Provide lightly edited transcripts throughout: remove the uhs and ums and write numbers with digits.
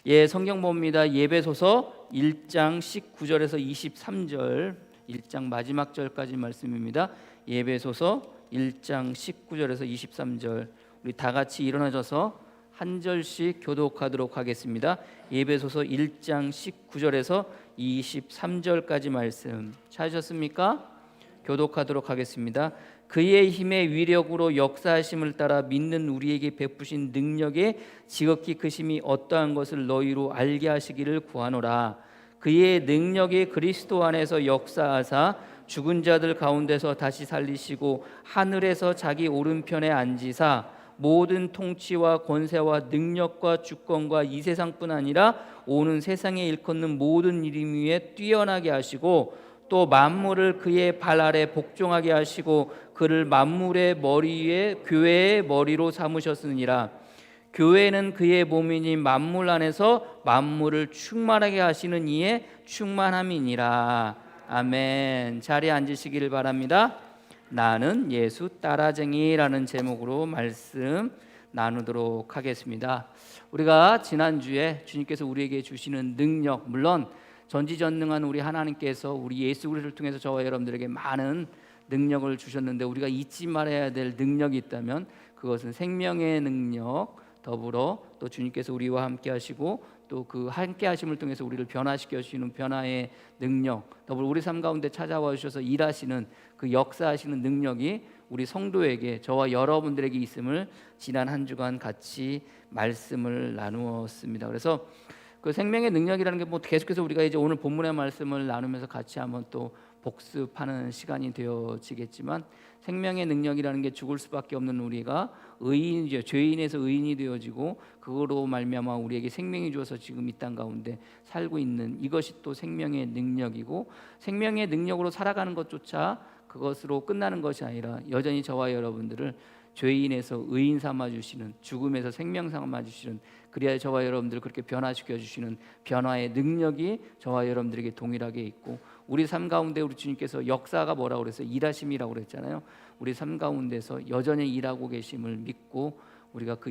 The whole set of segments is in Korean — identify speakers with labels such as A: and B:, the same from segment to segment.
A: 예, 성경 봅니다. 예배소서 1장 19절에서 23절, 1장 마지막 절까지 말씀입니다. 예배소서 1장 19절에서 23절, 우리 다 같이 일어나셔서 한 절씩 교독하도록 하겠습니다. 예배소서 1장 19절에서 23절까지 말씀 찾으셨습니까? 교독하도록 하겠습니다. 그의 힘의 위력으로 역사하심을 따라 믿는 우리에게 베푸신 능력의 지극히 크심이 어떠한 것을 너희로 알게 하시기를 구하노라. 그의 능력이 그리스도 안에서 역사하사 죽은 자들 가운데서 다시 살리시고 하늘에서 자기 오른편에 앉으사 모든 통치와 권세와 능력과 주권과 이 세상뿐 아니라 오는 세상에 일컫는 모든 이름 위에 뛰어나게 하시고 또 만물을 그의 발 아래 복종하게 하시고 그를 만물의 머리 위에 교회의 머리로 삼으셨으니라. 교회는 그의 몸이니 만물 안에서 만물을 충만하게 하시는 이의 충만함이니라. 아멘. 자리에 앉으시기를 바랍니다. 나는 예수 따라쟁이라는 제목으로 말씀 나누도록 하겠습니다. 우리가 지난주에 주님께서 우리에게 주시는 능력, 물론 전지전능한 우리 하나님께서 우리 예수 그리스도를 통해서 저와 여러분들에게 많은 능력을 주셨는데, 우리가 잊지 말아야 될 능력이 있다면 그것은 생명의 능력, 더불어 또 주님께서 우리와 함께 하시고 또 그 함께 하심을 통해서 우리를 변화시켜 주시는 변화의 능력, 더불어 우리 삶 가운데 찾아와 주셔서 일하시는 그 역사하시는 능력이 우리 성도에게, 저와 여러분들에게 있음을 지난 한 주간 같이 말씀을 나누었습니다. 그래서 그 생명의 능력이라는 게 뭐 계속해서 우리가 이제 오늘 본문의 말씀을 나누면서 같이 한번 또 복습하는 시간이 되어지겠지만, 생명의 능력이라는 게 죽을 수밖에 없는 우리가 의인이죠. 죄인에서 의인이 되어지고 그거로 말미암아 우리에게 생명이 주어서 지금 이 땅 가운데 살고 있는 이것이 또 생명의 능력이고, 생명의 능력으로 살아가는 것조차 그것으로 끝나는 것이 아니라 여전히 저와 여러분들을 죄인에서 의인 삼아 주시는, 죽음에서 생명 삼아 주시는, 그래야 저와 여러분들을 그렇게 변화시켜 주시는 변화의 능력이 저와 여러분들에게 동일하게 있고, 우리 삶 가운데 우리 주님께서 역사가 뭐라고 그랬어요? 일하심이라고 그랬잖아요. 우리 삶 가운데서 여전히 일하고 계심을 믿고 우리가 그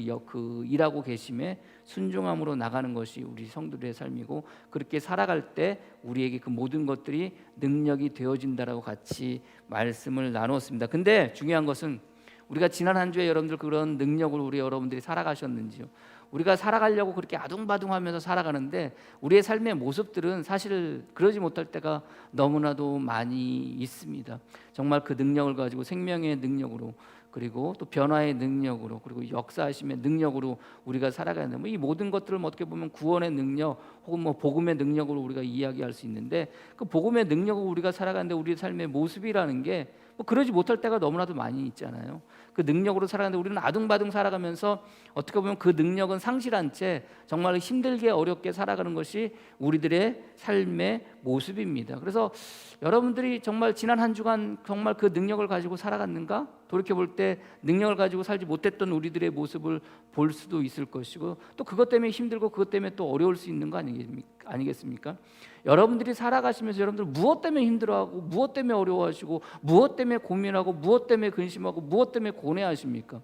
A: 일하고 계심에 순종함으로 나가는 것이 우리 성도들의 삶이고, 그렇게 살아갈 때 우리에게 그 모든 것들이 능력이 되어진다라고 같이 말씀을 나누었습니다. 근데 중요한 것은 우리가 지난 한 주에 여러분들 그런 능력을 우리 여러분들이 살아가셨는지요? 우리가 살아가려고 그렇게 아둥바둥하면서 살아가는데 우리의 삶의 모습들은 사실 그러지 못할 때가 너무나도 많이 있습니다. 정말 그 능력을 가지고 생명의 능력으로, 그리고 또 변화의 능력으로, 그리고 역사하심의 능력으로 우리가 살아가는데, 뭐 이 모든 것들을 어떻게 보면 구원의 능력 혹은 뭐 복음의 능력으로 우리가 이야기할 수 있는데, 그 복음의 능력으로 우리가 살아가는데 우리의 삶의 모습이라는 게 뭐 그러지 못할 때가 너무나도 많이 있잖아요. 그 능력으로 살아가는데 우리는 아둥바둥 살아가면서 어떻게 보면 그 능력은 상실한 채 정말 힘들게 어렵게 살아가는 것이 우리들의 삶의 모습입니다. 그래서 여러분들이 정말 지난 한 주간 정말 그 능력을 가지고 살아갔는가? 돌이켜볼 때 능력을 가지고 살지 못했던 우리들의 모습을 볼 수도 있을 것이고, 또 그것 때문에 힘들고 그것 때문에 또 어려울 수 있는 거 아니겠습니까? 여러분들이 살아가시면서 여러분들 무엇 때문에 힘들어하고 무엇 때문에 어려워하시고 무엇 때문에 고민하고 무엇 때문에 근심하고 무엇 때문에 고뇌하십니까?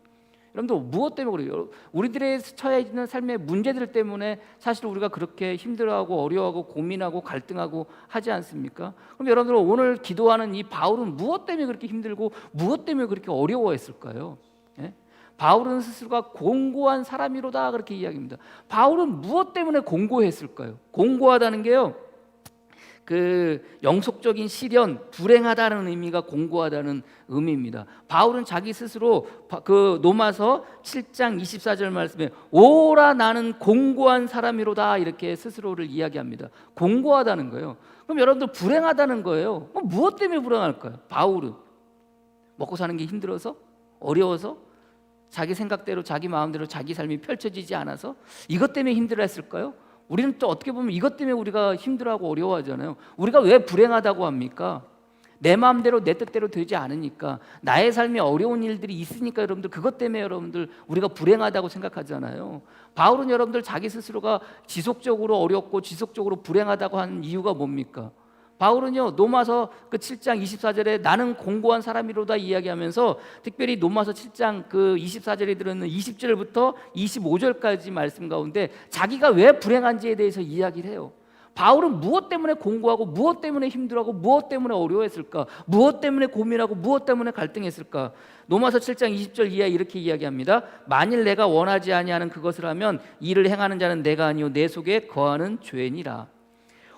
A: 여러분들 무엇 때문에 그래요? 우리들의 처해 있는 삶의 문제들 때문에 사실 우리가 그렇게 힘들어하고 어려워하고 고민하고 갈등하고 하지 않습니까? 그럼 여러분들 오늘 기도하는 이 바울은 무엇 때문에 그렇게 힘들고 무엇 때문에 그렇게 어려워했을까요? 예? 바울은 스스로가 공고한 사람이로다 그렇게 이야기합니다. 바울은 무엇 때문에 공고했을까요? 공고하다는 게요, 그 영속적인 시련, 불행하다는 의미가 공고하다는 의미입니다. 바울은 자기 스스로 그 로마서 7장 24절 말씀에 오라 나는 공고한 사람이로다 이렇게 스스로를 이야기합니다. 공고하다는 거예요. 그럼 여러분들 불행하다는 거예요. 그럼 무엇 때문에 불행할까요? 바울은 먹고 사는 게 힘들어서, 어려워서, 자기 생각대로 자기 마음대로 자기 삶이 펼쳐지지 않아서 이것 때문에 힘들어했을까요? 우리는 또 어떻게 보면 이것 때문에 우리가 힘들어하고 어려워하잖아요. 우리가 왜 불행하다고 합니까? 내 마음대로 내 뜻대로 되지 않으니까, 나의 삶에 어려운 일들이 있으니까 여러분들 그것 때문에 여러분들 우리가 불행하다고 생각하잖아요. 바울은 여러분들 자기 스스로가 지속적으로 어렵고 지속적으로 불행하다고 하는 이유가 뭡니까? 바울은요 로마서 그 7장 24절에 나는 공고한 사람이로다 이야기하면서 특별히 로마서 7장 그 24절에 들어있는 20절부터 25절까지 말씀 가운데 자기가 왜 불행한지에 대해서 이야기를 해요. 바울은 무엇 때문에 공고하고 무엇 때문에 힘들어하고 무엇 때문에 어려워했을까? 무엇 때문에 고민하고 무엇 때문에 갈등했을까? 로마서 7장 20절 이하에 이렇게 이야기합니다. 만일 내가 원하지 아니하는 그것을 하면 이를 행하는 자는 내가 아니요 내 속에 거하는 죄니라.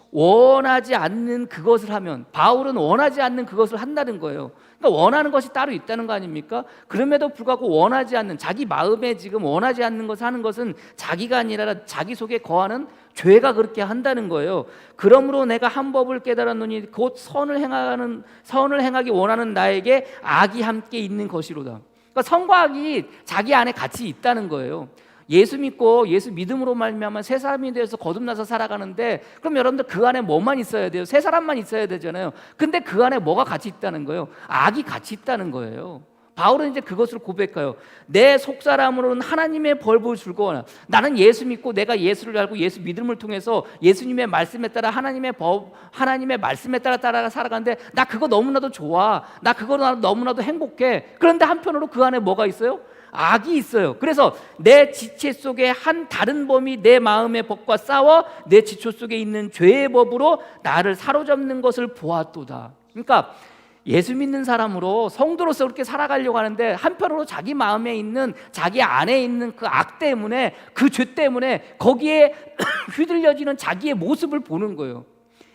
A: 원하지 않는 그것을 하면, 바울은 원하지 않는 그것을 한다는 거예요. 그러니까 원하는 것이 따로 있다는 거 아닙니까? 그럼에도 불구하고 원하지 않는, 자기 마음에 지금 원하지 않는 것을 하는 것은 자기가 아니라 자기 속에 거하는 죄가 그렇게 한다는 거예요. 그러므로 내가 한 법을 깨달았노니 곧 선을 행하기 원하는 나에게 악이 함께 있는 것이로다. 그러니까 선과 악이 자기 안에 같이 있다는 거예요. 예수 믿고 예수 믿음으로 말미암아 새 사람이 되어서 거듭나서 살아가는데, 그럼 여러분들 그 안에 뭐만 있어야 돼요? 새 사람만 있어야 되잖아요. 근데 그 안에 뭐가 같이 있다는 거예요? 악이 같이 있다는 거예요. 바울은 이제 그것을 고백해요. 내 속사람으로는 하나님의 벌을 즐거워하나. 나는 예수 믿고 내가 예수를 알고 예수 믿음을 통해서 예수님의 말씀에 따라 하나님의 말씀에 따라 살아가는데 나 그거 너무나도 좋아. 나 그거 너무나도 행복해. 그런데 한편으로 그 안에 뭐가 있어요? 악이 있어요. 그래서 내 지체 속에 한 다른 범이 내 마음의 법과 싸워 내 지체 속에 있는 죄의 법으로 나를 사로잡는 것을 보았도다. 그러니까 예수 믿는 사람으로 성도로서 그렇게 살아가려고 하는데 한편으로 자기 마음에 있는, 자기 안에 있는 그 악 때문에, 그 죄 때문에 거기에 휘둘려지는 자기의 모습을 보는 거예요.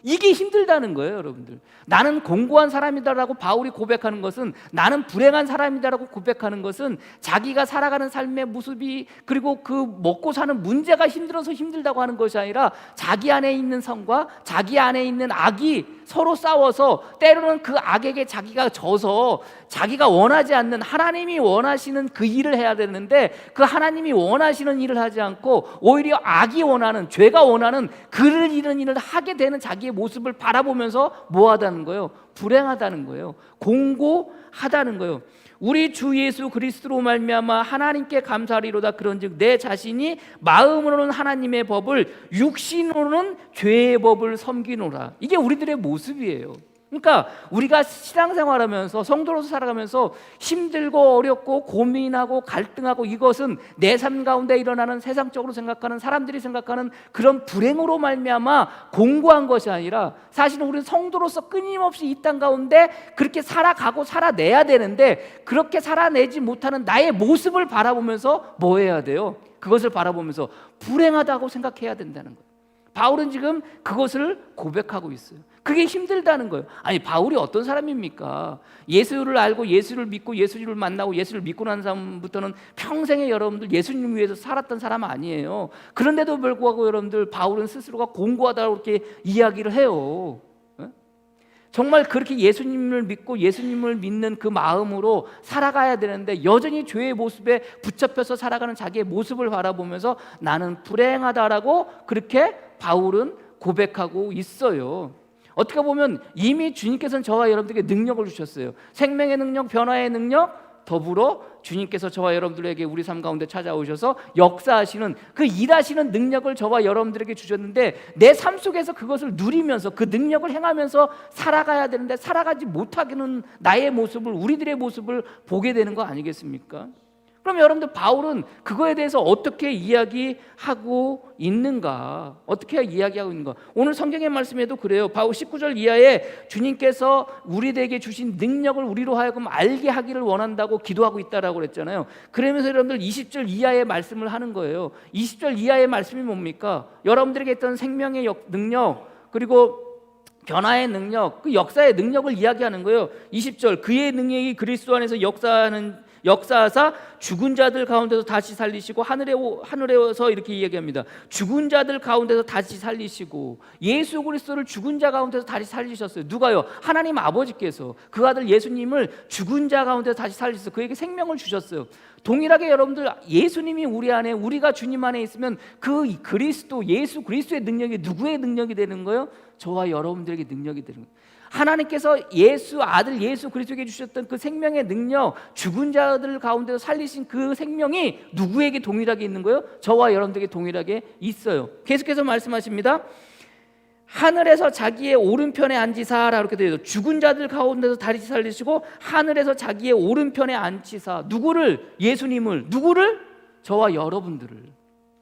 A: 이게 힘들다는 거예요, 여러분들. 나는 공고한 사람이다라고 바울이 고백하는 것은, 나는 불행한 사람이다라고 고백하는 것은 자기가 살아가는 삶의 모습이, 그리고 그 먹고 사는 문제가 힘들어서 힘들다고 하는 것이 아니라 자기 안에 있는 성과 자기 안에 있는 악이 서로 싸워서 때로는 그 악에게 자기가 져서 자기가 원하지 않는, 하나님이 원하시는 그 일을 해야 되는데 그 하나님이 원하시는 일을 하지 않고 오히려 악이 원하는, 죄가 원하는 그를 잃은 일을 하게 되는 자기의 모습을 바라보면서 뭐하다는 거예요? 불행하다는 거예요. 공고하다는 거예요. 우리 주 예수 그리스도로 말미암아 하나님께 감사하리로다. 그런즉 내 자신이 마음으로는 하나님의 법을, 육신으로는 죄의 법을 섬기노라. 이게 우리들의 모습이에요. 그러니까 우리가 신앙생활하면서, 성도로서 살아가면서 힘들고 어렵고 고민하고 갈등하고, 이것은 내 삶 가운데 일어나는 세상적으로 생각하는, 사람들이 생각하는 그런 불행으로 말미암아 공고한 것이 아니라, 사실은 우리는 성도로서 끊임없이 이 땅 가운데 그렇게 살아가고 살아내야 되는데, 그렇게 살아내지 못하는 나의 모습을 바라보면서 뭐 해야 돼요? 그것을 바라보면서 불행하다고 생각해야 된다는 거예요. 바울은 지금 그것을 고백하고 있어요. 그게 힘들다는 거예요. 아니, 바울이 어떤 사람입니까? 예수를 알고 예수를 믿고 예수를 만나고 예수를 믿고 난 사람부터는 평생에 여러분들 예수님 위해서 살았던 사람 아니에요. 그런데도 불구하고 여러분들 바울은 스스로가 공고하다고 이렇게 이야기를 해요. 정말 그렇게 예수님을 믿고 예수님을 믿는 그 마음으로 살아가야 되는데 여전히 죄의 모습에 붙잡혀서 살아가는 자기의 모습을 바라보면서 나는 불행하다라고 그렇게 바울은 고백하고 있어요. 어떻게 보면 이미 주님께서는 저와 여러분들에게 능력을 주셨어요. 생명의 능력, 변화의 능력, 더불어 주님께서 저와 여러분들에게 우리 삶 가운데 찾아오셔서 역사하시는 그 일하시는 능력을 저와 여러분들에게 주셨는데, 내 삶 속에서 그것을 누리면서 그 능력을 행하면서 살아가야 되는데 살아가지 못하기는 나의 모습을, 우리들의 모습을 보게 되는 거 아니겠습니까? 그럼 여러분들 바울은 그거에 대해서 어떻게 이야기하고 있는가? 어떻게 이야기하고 있는가? 오늘 성경의 말씀에도 그래요. 바울 19절 이하에 주님께서 우리에게 주신 능력을 우리로 하여금 알게 하기를 원한다고 기도하고 있다라고 그랬잖아요. 그러면서 여러분들 20절 이하의 말씀을 하는 거예요. 20절 이하의 말씀이 뭡니까? 여러분들에게 있던 생명의 능력, 그리고 변화의 능력, 그 역사의 능력을 이야기하는 거예요. 20절, 그의 능력이 그리스도 안에서 역사하사 죽은 자들 가운데서 다시 살리시고, 하늘에서 이렇게 이야기합니다. 죽은 자들 가운데서 다시 살리시고, 예수 그리스도를 죽은 자 가운데서 다시 살리셨어요. 누가요? 하나님 아버지께서 그 아들 예수님을 죽은 자 가운데서 다시 살리셔서 그에게 생명을 주셨어요. 동일하게 여러분들 예수님이 우리 안에, 우리가 주님 안에 있으면 그 그리스도, 예수 그리스도의 능력이 누구의 능력이 되는 거예요? 저와 여러분들에게 능력이 되는 거예요. 하나님께서 아들 예수 그리스도에게 주셨던 그 생명의 능력, 죽은 자들 가운데서 살리신 그 생명이 누구에게 동일하게 있는 거예요? 저와 여러분들에게 동일하게 있어요. 계속해서 말씀하십니다. 하늘에서 자기의 오른편에 앉으사라 이렇게 되어 있어요. 죽은 자들 가운데서 다시 살리시고 하늘에서 자기의 오른편에 앉히사. 누구를? 예수님을. 누구를? 저와 여러분들을.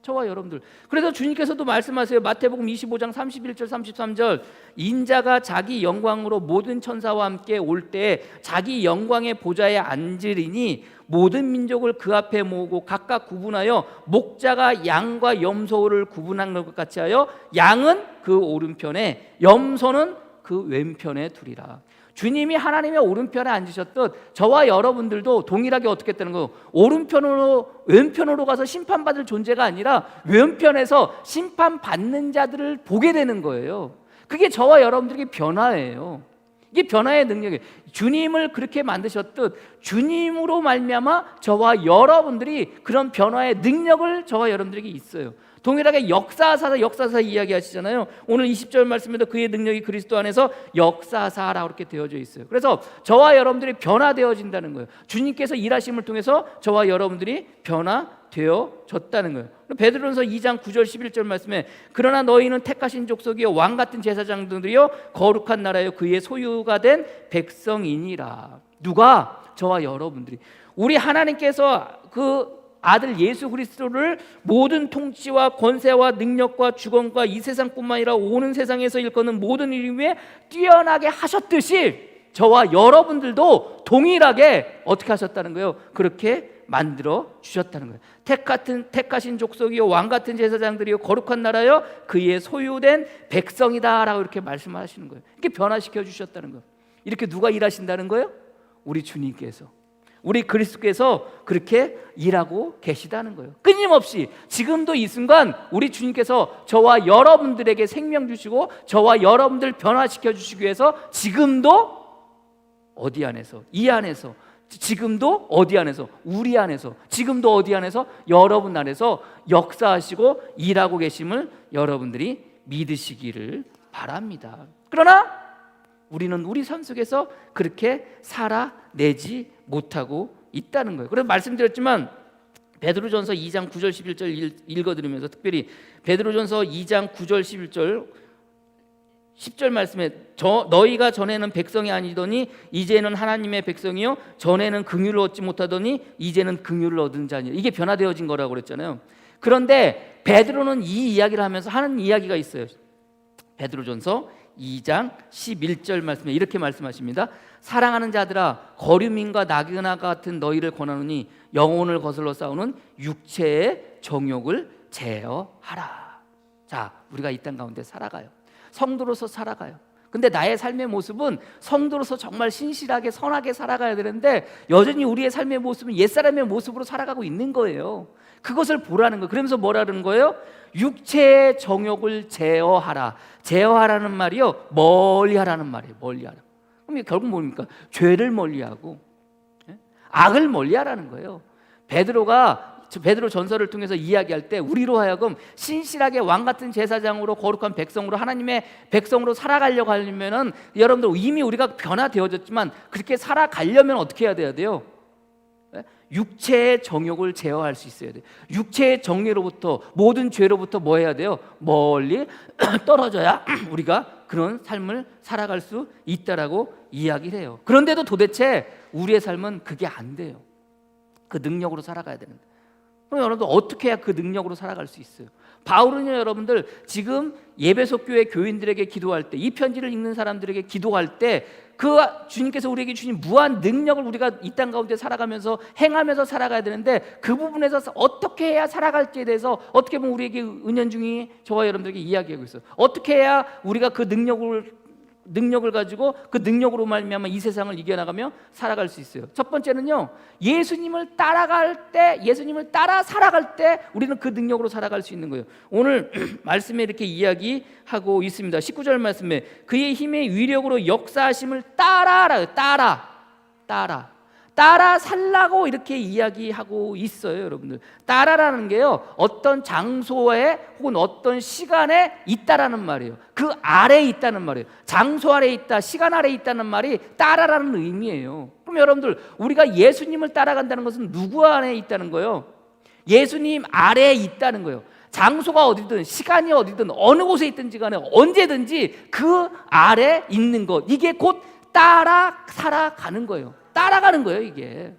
A: 저와 여러분들. 그래서 주님께서도 말씀하세요. 마태복음 25장 31절 33절 인자가 자기 영광으로 모든 천사와 함께 올 때 자기 영광의 보좌에 앉으리니 모든 민족을 그 앞에 모으고 각각 구분하여 목자가 양과 염소를 구분한 것 같이 하여 양은 그 오른편에 염소는 그 왼편에 두리라. 주님이 하나님의 오른편에 앉으셨듯 저와 여러분들도 동일하게 어떻게 했다는 거예요? 오른편으로 왼편으로 가서 심판받을 존재가 아니라 왼편에서 심판받는 자들을 보게 되는 거예요. 그게 저와 여러분들에게 변화예요. 이게 변화의 능력이에요. 주님을 그렇게 만드셨듯 주님으로 말미암아 저와 여러분들이 그런 변화의 능력을 저와 여러분들에게 있어요. 동일하게 역사사 이야기하시잖아요. 오늘 20절 말씀에도 그의 능력이 그리스도 안에서 역사사라고 이렇게 되어져 있어요. 그래서 저와 여러분들이 변화되어진다는 거예요. 주님께서 일하심을 통해서 저와 여러분들이 변화되어졌다는 거예요. 베드로전서 2장 9절 11절 말씀에 그러나 너희는 택하신 족속이요 왕 같은 제사장들이요 거룩한 나라요 그의 소유가 된 백성이니라. 누가? 저와 여러분들이. 우리 하나님께서 그 아들 예수 그리스도를 모든 통치와 권세와 능력과 주권과 이 세상뿐만 아니라 오는 세상에서 일컫는 모든 이름 위에 뛰어나게 하셨듯이 저와 여러분들도 동일하게 어떻게 하셨다는 거예요? 그렇게 만들어 주셨다는 거예요. 택하신 족속이요 왕 같은 제사장들이요 거룩한 나라요 그의 소유된 백성이다라고 이렇게 말씀하시는 거예요. 이렇게 변화시켜 주셨다는 거예요. 이렇게 누가 일하신다는 거예요? 우리 주님께서, 우리 그리스도께서 그렇게 일하고 계시다는 거예요. 끊임없이 지금도 이 순간 우리 주님께서 저와 여러분들에게 생명 주시고 저와 여러분들 변화시켜 주시기 위해서 지금도 어디 안에서? 이 안에서. 지금도 어디 안에서? 우리 안에서. 지금도 어디 안에서? 여러분 안에서 역사하시고 일하고 계심을 여러분들이 믿으시기를 바랍니다. 그러나 우리는 우리 삶 속에서 그렇게 살아내지 못하고 있다는 거예요. 그래서 말씀드렸지만 베드로전서 2장 9절 11절 읽어드리면서 특별히 베드로전서 2장 9절 11절 10절 말씀에 너희가 전에는 백성이 아니더니 이제는 하나님의 백성이요 전에는 긍휼을 얻지 못하더니 이제는 긍휼을 얻은 자니. 이게 변화되어진 거라고 그랬잖아요. 그런데 베드로는 이 이야기를 하면서 하는 이야기가 있어요. 베드로전서 2장 11절 말씀에 이렇게 말씀하십니다. 사랑하는 자들아 거류민과 나그나 같은 너희를 권하노니 영혼을 거슬러 싸우는 육체의 정욕을 제어하라. 자, 우리가 이 땅 가운데 살아가요. 성도로서 살아가요. 근데 나의 삶의 모습은 성도로서 정말 신실하게 선하게 살아가야 되는데 여전히 우리의 삶의 모습은 옛사람의 모습으로 살아가고 있는 거예요. 그것을 보라는 거예요. 그러면서 뭐라는 거예요? 육체의 정욕을 제어하라. 제어하라는 말이요 멀리하라는 말이에요. 멀리하라. 그럼 결국 뭡니까? 죄를 멀리하고 악을 멀리하라는 거예요. 베드로 전서를 통해서 이야기할 때 우리로 하여금 신실하게 왕 같은 제사장으로 거룩한 백성으로 하나님의 백성으로 살아가려고 하려면은 여러분들 이미 우리가 변화되어졌지만 그렇게 살아가려면 어떻게 해야 돼요? 육체의 정욕을 제어할 수 있어야 돼요. 육체의 정욕으로부터 모든 죄로부터 뭐 해야 돼요? 멀리 떨어져야 우리가 그런 삶을 살아갈 수 있다라고 이야기를 해요. 그런데도 도대체 우리의 삶은 그게 안 돼요. 그 능력으로 살아가야 되는데 그럼 여러분들 어떻게 해야 그 능력으로 살아갈 수 있어요? 바울은요 여러분들 지금 예배소 교회 교인들에게 기도할 때 이 편지를 읽는 사람들에게 기도할 때 그 주님께서 우리에게 주신 무한 능력을 우리가 이 땅 가운데 살아가면서 행하면서 살아가야 되는데 그 부분에서 어떻게 해야 살아갈지에 대해서 어떻게 보면 우리에게 은연중에 저와 여러분들에게 이야기하고 있어요. 어떻게 해야 우리가 그 능력을 가지고 그 능력으로 말미암아 이 세상을 이겨나가며 살아갈 수 있어요. 첫 번째는요 예수님을 따라갈 때 예수님을 따라 살아갈 때 우리는 그 능력으로 살아갈 수 있는 거예요. 오늘 말씀에 이렇게 이야기하고 있습니다. 19절 말씀에 그의 힘의 위력으로 역사하심을 따라 살라고 이렇게 이야기하고 있어요. 여러분들 따라라는 게요 어떤 장소에 혹은 어떤 시간에 있다라는 말이에요. 그 아래에 있다는 말이에요. 장소 아래에 있다, 시간 아래에 있다는 말이 따라라는 의미예요. 그럼 여러분들 우리가 예수님을 따라간다는 것은 누구 안에 있다는 거예요? 예수님 아래에 있다는 거예요. 장소가 어디든 시간이 어디든 어느 곳에 있든지 간에 언제든지 그 아래 있는 것, 이게 곧 따라 살아가는 거예요. 따라가는 거예요, 이게.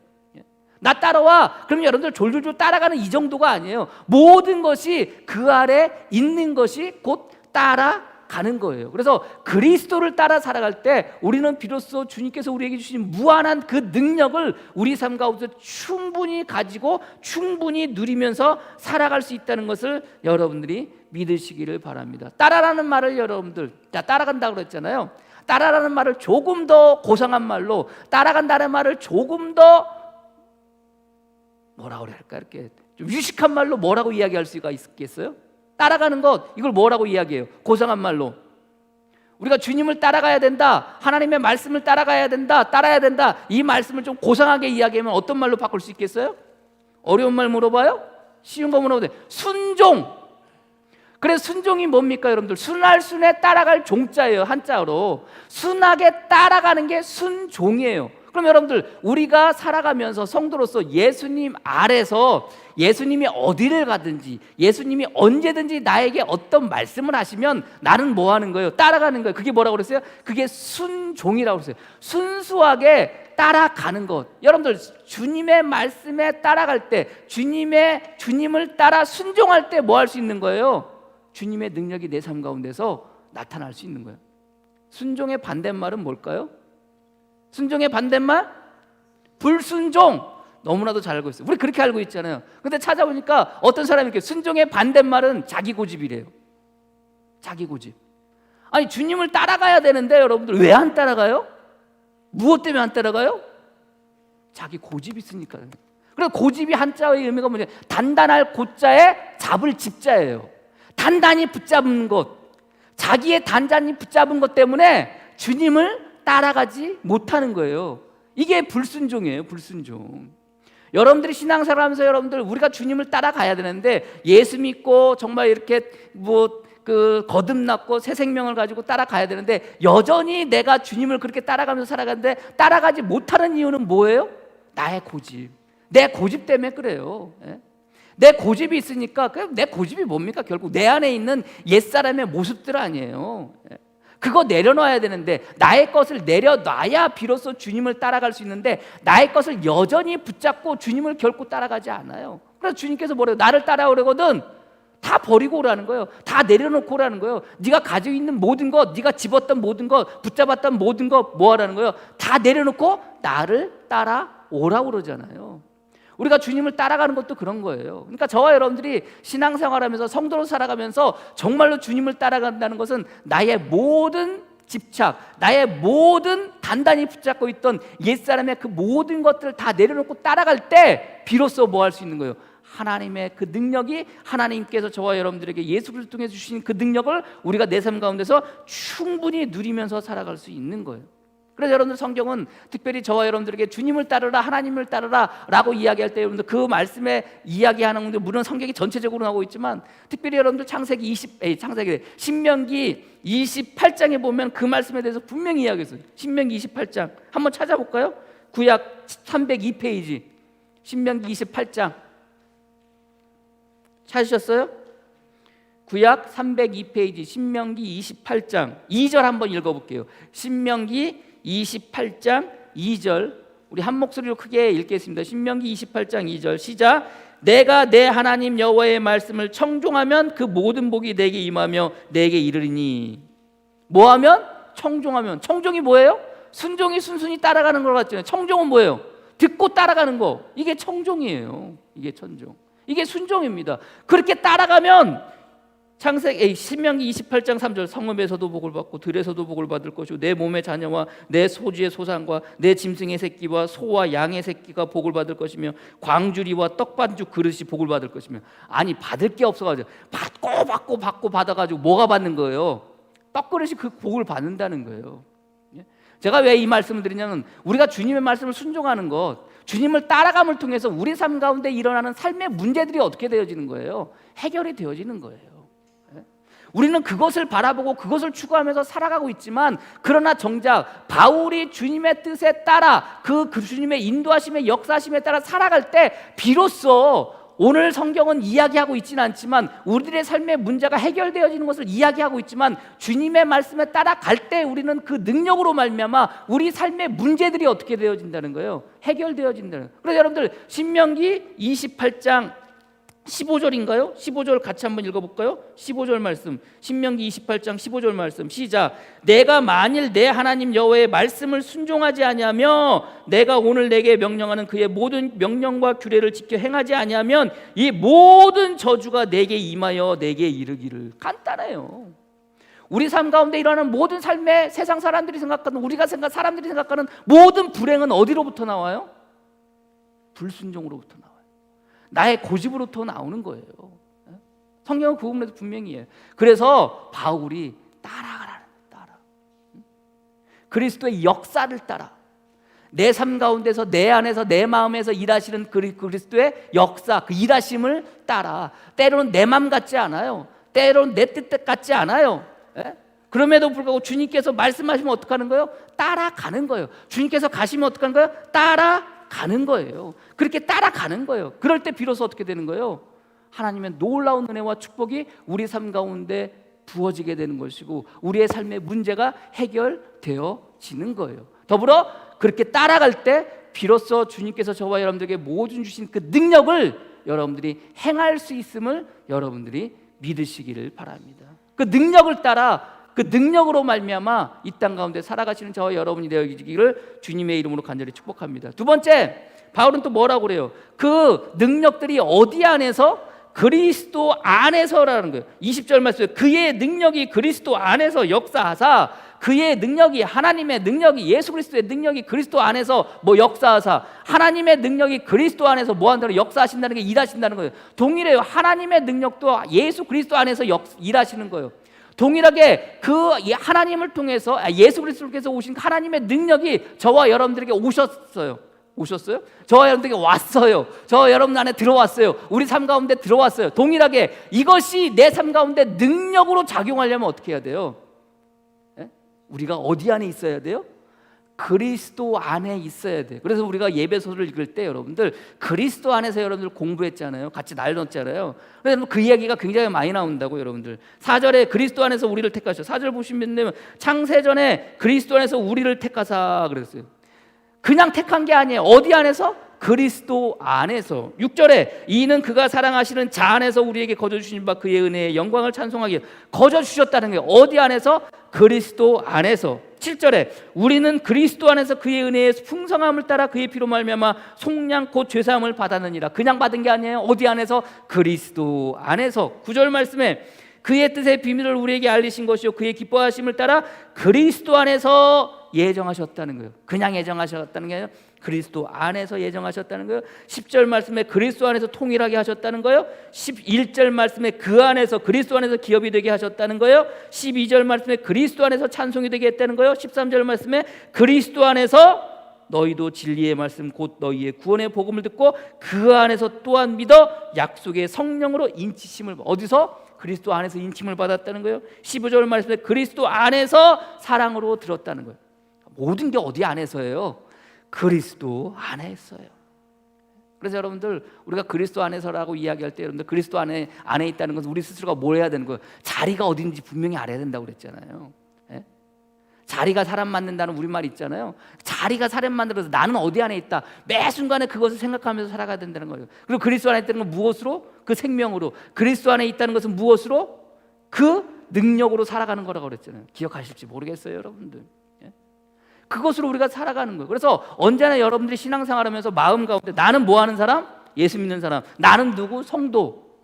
A: 나 따라와. 그럼 여러분들 졸졸졸 따라가는 이 정도가 아니에요. 모든 것이 그 아래 있는 것이 곧 따라가는 거예요. 그래서 그리스도를 따라 살아갈 때 우리는 비로소 주님께서 우리에게 주신 무한한 그 능력을 우리 삶 가운데 충분히 가지고 충분히 누리면서 살아갈 수 있다는 것을 여러분들이 믿으시기를 바랍니다. 따라라는 말을 여러분들 따라간다고 그랬잖아요. 따라라는 말을 조금 더 고상한 말로, 따라간다는 말을 조금 더 뭐라고 그럴까, 이렇게 좀 유식한 말로 뭐라고 이야기할 수가 있겠어요? 따라가는 것, 이걸 뭐라고 이야기해요? 고상한 말로. 우리가 주님을 따라가야 된다, 하나님의 말씀을 따라가야 된다, 따라야 된다, 이 말씀을 좀 고상하게 이야기하면 어떤 말로 바꿀 수 있겠어요? 어려운 말 물어봐요? 쉬운 거 물어봐도 돼. 순종. 그래서 순종이 뭡니까, 여러분들? 순할 순에 따라갈 종자예요, 한자로. 순하게 따라가는 게 순종이에요. 그럼 여러분들, 우리가 살아가면서 성도로서 예수님 아래서 예수님이 어디를 가든지 예수님이 언제든지 나에게 어떤 말씀을 하시면 나는 뭐 하는 거예요? 따라가는 거예요. 그게 뭐라고 그랬어요? 그게 순종이라고 그랬어요. 순수하게 따라가는 것. 여러분들, 주님의 말씀에 따라갈 때, 주님을 따라 순종할 때 뭐 할 수 있는 거예요? 주님의 능력이 내 삶 가운데서 나타날 수 있는 거예요. 순종의 반대말은 뭘까요? 순종의 반대말? 불순종. 너무나도 잘 알고 있어요. 우리 그렇게 알고 있잖아요. 근데 찾아보니까 어떤 사람이 이렇게 순종의 반대말은 자기 고집이래요. 자기 고집. 아니, 주님을 따라가야 되는데 여러분들 왜 안 따라가요? 무엇 때문에 안 따라가요? 자기 고집이 있으니까요. 그래서 고집이 한자의 의미가 뭐냐? 단단할 고자에 잡을 집자예요. 단단히 붙잡는 것, 자기의 단단히 붙잡은 것 때문에 주님을 따라가지 못하는 거예요. 이게 불순종이에요. 불순종. 여러분들이 신앙생활 하면서 여러분들, 우리가 주님을 따라가야 되는데 예수 믿고 정말 이렇게 거듭났고 새 생명을 가지고 따라가야 되는데 여전히 내가 주님을 그렇게 따라가면서 살아가는데 따라가지 못하는 이유는 뭐예요? 나의 고집. 내 고집 때문에 그래요. 내 고집이 있으니까. 내 고집이 뭡니까? 결국 내 안에 있는 옛사람의 모습들 아니에요. 그거 내려놔야 되는데, 나의 것을 내려놔야 비로소 주님을 따라갈 수 있는데 나의 것을 여전히 붙잡고 주님을 결코 따라가지 않아요. 그래서 주님께서 뭐래요? 나를 따라오려거든 다 버리고 오라는 거예요. 다 내려놓고 오라는 거예요. 네가 가지고 있는 모든 것, 네가 집었던 모든 것, 붙잡았던 모든 것 뭐 하라는 거예요? 다 내려놓고 나를 따라오라고 그러잖아요. 우리가 주님을 따라가는 것도 그런 거예요. 그러니까 저와 여러분들이 신앙생활하면서 성도로 살아가면서 정말로 주님을 따라간다는 것은 나의 모든 집착, 나의 모든 단단히 붙잡고 있던 옛사람의 그 모든 것들을 다 내려놓고 따라갈 때 비로소 뭐 할 수 있는 거예요? 하나님의 그 능력이, 하나님께서 저와 여러분들에게 예수 그리스도를 통해 주신 그 능력을 우리가 내 삶 가운데서 충분히 누리면서 살아갈 수 있는 거예요. 그래서 여러분들, 성경은 특별히 저와 여러분들에게 주님을 따르라, 하나님을 따르라 라고 이야기할 때 여러분들 그 말씀에 이야기하는 건데, 물론 성경이 전체적으로 나오고 있지만 특별히 여러분들 신명기 28장에 보면 그 말씀에 대해서 분명히 이야기했어요. 신명기 28장 한번 찾아볼까요? 구약 302페이지 신명기 28장 찾으셨어요? 구약 302페이지 신명기 28장 2절 한번 읽어볼게요. 신명기 28장 2절 우리 한 목소리로 크게 읽겠습니다. 신명기 28장 2절 시작. 내가 내 하나님 여호와의 말씀을 청종하면 그 모든 복이 내게 임하며 내게 이르리니. 뭐하면? 청종하면. 청종이 뭐예요? 순종이 순순히 따라가는 것 같잖아요. 청종은 뭐예요? 듣고 따라가는 거. 이게 청종이에요. 이게 청종. 이게 순종입니다. 그렇게 따라가면 신명기 28장 3절 성읍에서도 복을 받고 들에서도 복을 받을 것이고 내 몸의 자녀와 내 소지의 소산과 내 짐승의 새끼와 소와 양의 새끼가 복을 받을 것이며 광주리와 떡반죽 그릇이 복을 받을 것이며. 아니, 받을 게 없어가지고 받고 받아가지고 뭐가 받는 거예요? 떡그릇이 그 복을 받는다는 거예요. 제가 왜 이 말씀을 드리냐면, 우리가 주님의 말씀을 순종하는 것, 주님을 따라감을 통해서 우리 삶 가운데 일어나는 삶의 문제들이 어떻게 되어지는 거예요? 해결이 되어지는 거예요. 우리는 그것을 바라보고 그것을 추구하면서 살아가고 있지만, 그러나 정작 바울이 주님의 뜻에 따라 그 주님의 인도하심의 역사하심에 따라 살아갈 때 비로소 오늘 성경은 이야기하고 있지는 않지만 우리들의 삶의 문제가 해결되어지는 것을 이야기하고 있지만 주님의 말씀에 따라갈 때 우리는 그 능력으로 말미암아 우리 삶의 문제들이 어떻게 되어진다는 거예요? 해결되어진다는 거예요. 그래서 여러분들 신명기 28장 15절인가요? 15절 같이 한번 읽어볼까요? 15절 말씀, 신명기 28장 15절 말씀 시작. 내가 만일 내 하나님 여호와의 말씀을 순종하지 아니하며 내가 오늘 내게 명령하는 그의 모든 명령과 규례를 지켜 행하지 아니하면 이 모든 저주가 내게 임하여 내게 이르기를. 간단해요. 우리 삶 가운데 일어나는 모든 삶에 세상 사람들이 생각하는, 사람들이 생각하는 모든 불행은 어디로부터 나와요? 불순종으로부터 나와요. 나의 고집으로부터 나오는 거예요. 성경은 그 부분에서 분명히 해요. 그래서 바울이 따라가라는 거예요. 그리스도의 역사를 따라. 내 삶 가운데서 내 안에서 내 마음에서 일하시는 그리스도의 역사, 그 일하심을 따라. 때로는 내 마음 같지 않아요. 때로는 내 뜻 같지 않아요. 그럼에도 불구하고 주님께서 말씀하시면 어떻게 하는 거예요? 따라가는 거예요. 주님께서 가시면 어떻게 하는 거예요? 따라가는 거예요. 그렇게 따라가는 거예요. 그럴 때 비로소 어떻게 되는 거예요? 하나님의 놀라운 은혜와 축복이 우리 삶 가운데 부어지게 되는 것이고 우리의 삶의 문제가 해결되어지는 거예요. 더불어 그렇게 따라갈 때 비로소 주님께서 저와 여러분들에게 모든 주신 그 능력을 여러분들이 행할 수 있음을 여러분들이 믿으시기를 바랍니다. 그 능력을 따라 그 능력으로 말미암아 이 땅 가운데 살아가시는 저와 여러분이 되어지기를 주님의 이름으로 간절히 축복합니다. 두 번째, 바울은 또 뭐라고 그래요? 그 능력들이 어디 안에서? 그리스도 안에서라는 거예요. 20절 말씀에 그의 능력이 그리스도 안에서 역사하사, 그의 능력이, 하나님의 능력이, 예수 그리스도의 능력이 그리스도 안에서 뭐 역사하사, 하나님의 능력이 그리스도 안에서 뭐 한다는, 역사하신다는 게 일하신다는 거예요. 동일해요. 하나님의 능력도 예수 그리스도 안에서 일하시는 거예요. 동일하게 그 하나님을 통해서, 예수 그리스도를 통해서 오신 하나님의 능력이 저와 여러분들에게 오셨어요. 저와 여러분들에게 왔어요. 저와 여러분 안에 들어왔어요. 우리 삶 가운데 들어왔어요. 동일하게 이것이 내 삶 가운데 능력으로 작용하려면 어떻게 해야 돼요? 우리가 어디 안에 있어야 돼요? 그리스도 안에 있어야 돼요. 그래서 우리가 예배소를 읽을 때 여러분들 그리스도 안에서 여러분들 공부했잖아요. 같이 나눴잖아요. 그래서 그 이야기가 굉장히 많이 나온다고 여러분들. 4절에 그리스도 안에서 우리를 택하셔. 4절 보시면 창세전에 그리스도 안에서 우리를 택하사 그랬어요. 그냥 택한 게 아니에요. 어디 안에서? 그리스도 안에서. 6절에 이는 그가 사랑하시는 자 안에서 우리에게 거저주신 바 그의 은혜의 영광을 찬송하기에 거저주셨다는 게 어디 안에서? 그리스도 안에서. 7절에 우리는 그리스도 안에서 그의 은혜의 풍성함을 따라 그의 피로 말미암아 속량 곧 죄사함을 받았느니라. 그냥 받은 게 아니에요. 어디 안에서? 그리스도 안에서. 9절 말씀에 그의 뜻의 비밀을 우리에게 알리신 것이요 그의 기뻐하심을 따라 그리스도 안에서 예정하셨다는 거예요. 그냥 예정하셨다는 게 아니라 그리스도 안에서 예정하셨다는 거예요. 10절 말씀에 그리스도 안에서 통일하게 하셨다는 거예요. 11절 말씀에 그 안에서 그리스도 안에서 기업이 되게 하셨다는 거예요. 12절 말씀에 그리스도 안에서 찬송이 되게 했다는 거예요. 13절 말씀에 그리스도 안에서 너희도 진리의 말씀 곧 너희의 구원의 복음을 듣고 그 안에서 또한 믿어 약속의 성령으로 인치심을. 어디서? 그리스도 안에서 인침을 받았다는 거예요. 15절 말씀에 그리스도 안에서 사랑으로 들었다는 거예요. 모든 게 어디 안에서예요? 그리스도 안에 있어요. 그래서 여러분들 우리가 그리스도 안에서라고 이야기할 때 여러분들 그리스도 안에 있다는 것은 우리 스스로가 뭘 해야 되는 거예요? 자리가 어딘지 분명히 알아야 된다고 그랬잖아요. 예? 자리가 사람 만든다는 우리말 있잖아요. 자리가 사람 만들어서 나는 어디 안에 있다. 매 순간에 그것을 생각하면서 살아가야 된다는 거예요. 그리고 그리스도 안에 있다는 건 무엇으로? 그 생명으로. 그리스도 안에 있다는 것은 무엇으로? 그 능력으로 살아가는 거라고 그랬잖아요. 기억하실지 모르겠어요, 여러분들. 그것으로 우리가 살아가는 거예요. 그래서 언제나 여러분들이 신앙생활하면서 마음 가운데 나는 뭐 하는 사람? 예수 믿는 사람. 나는 누구? 성도.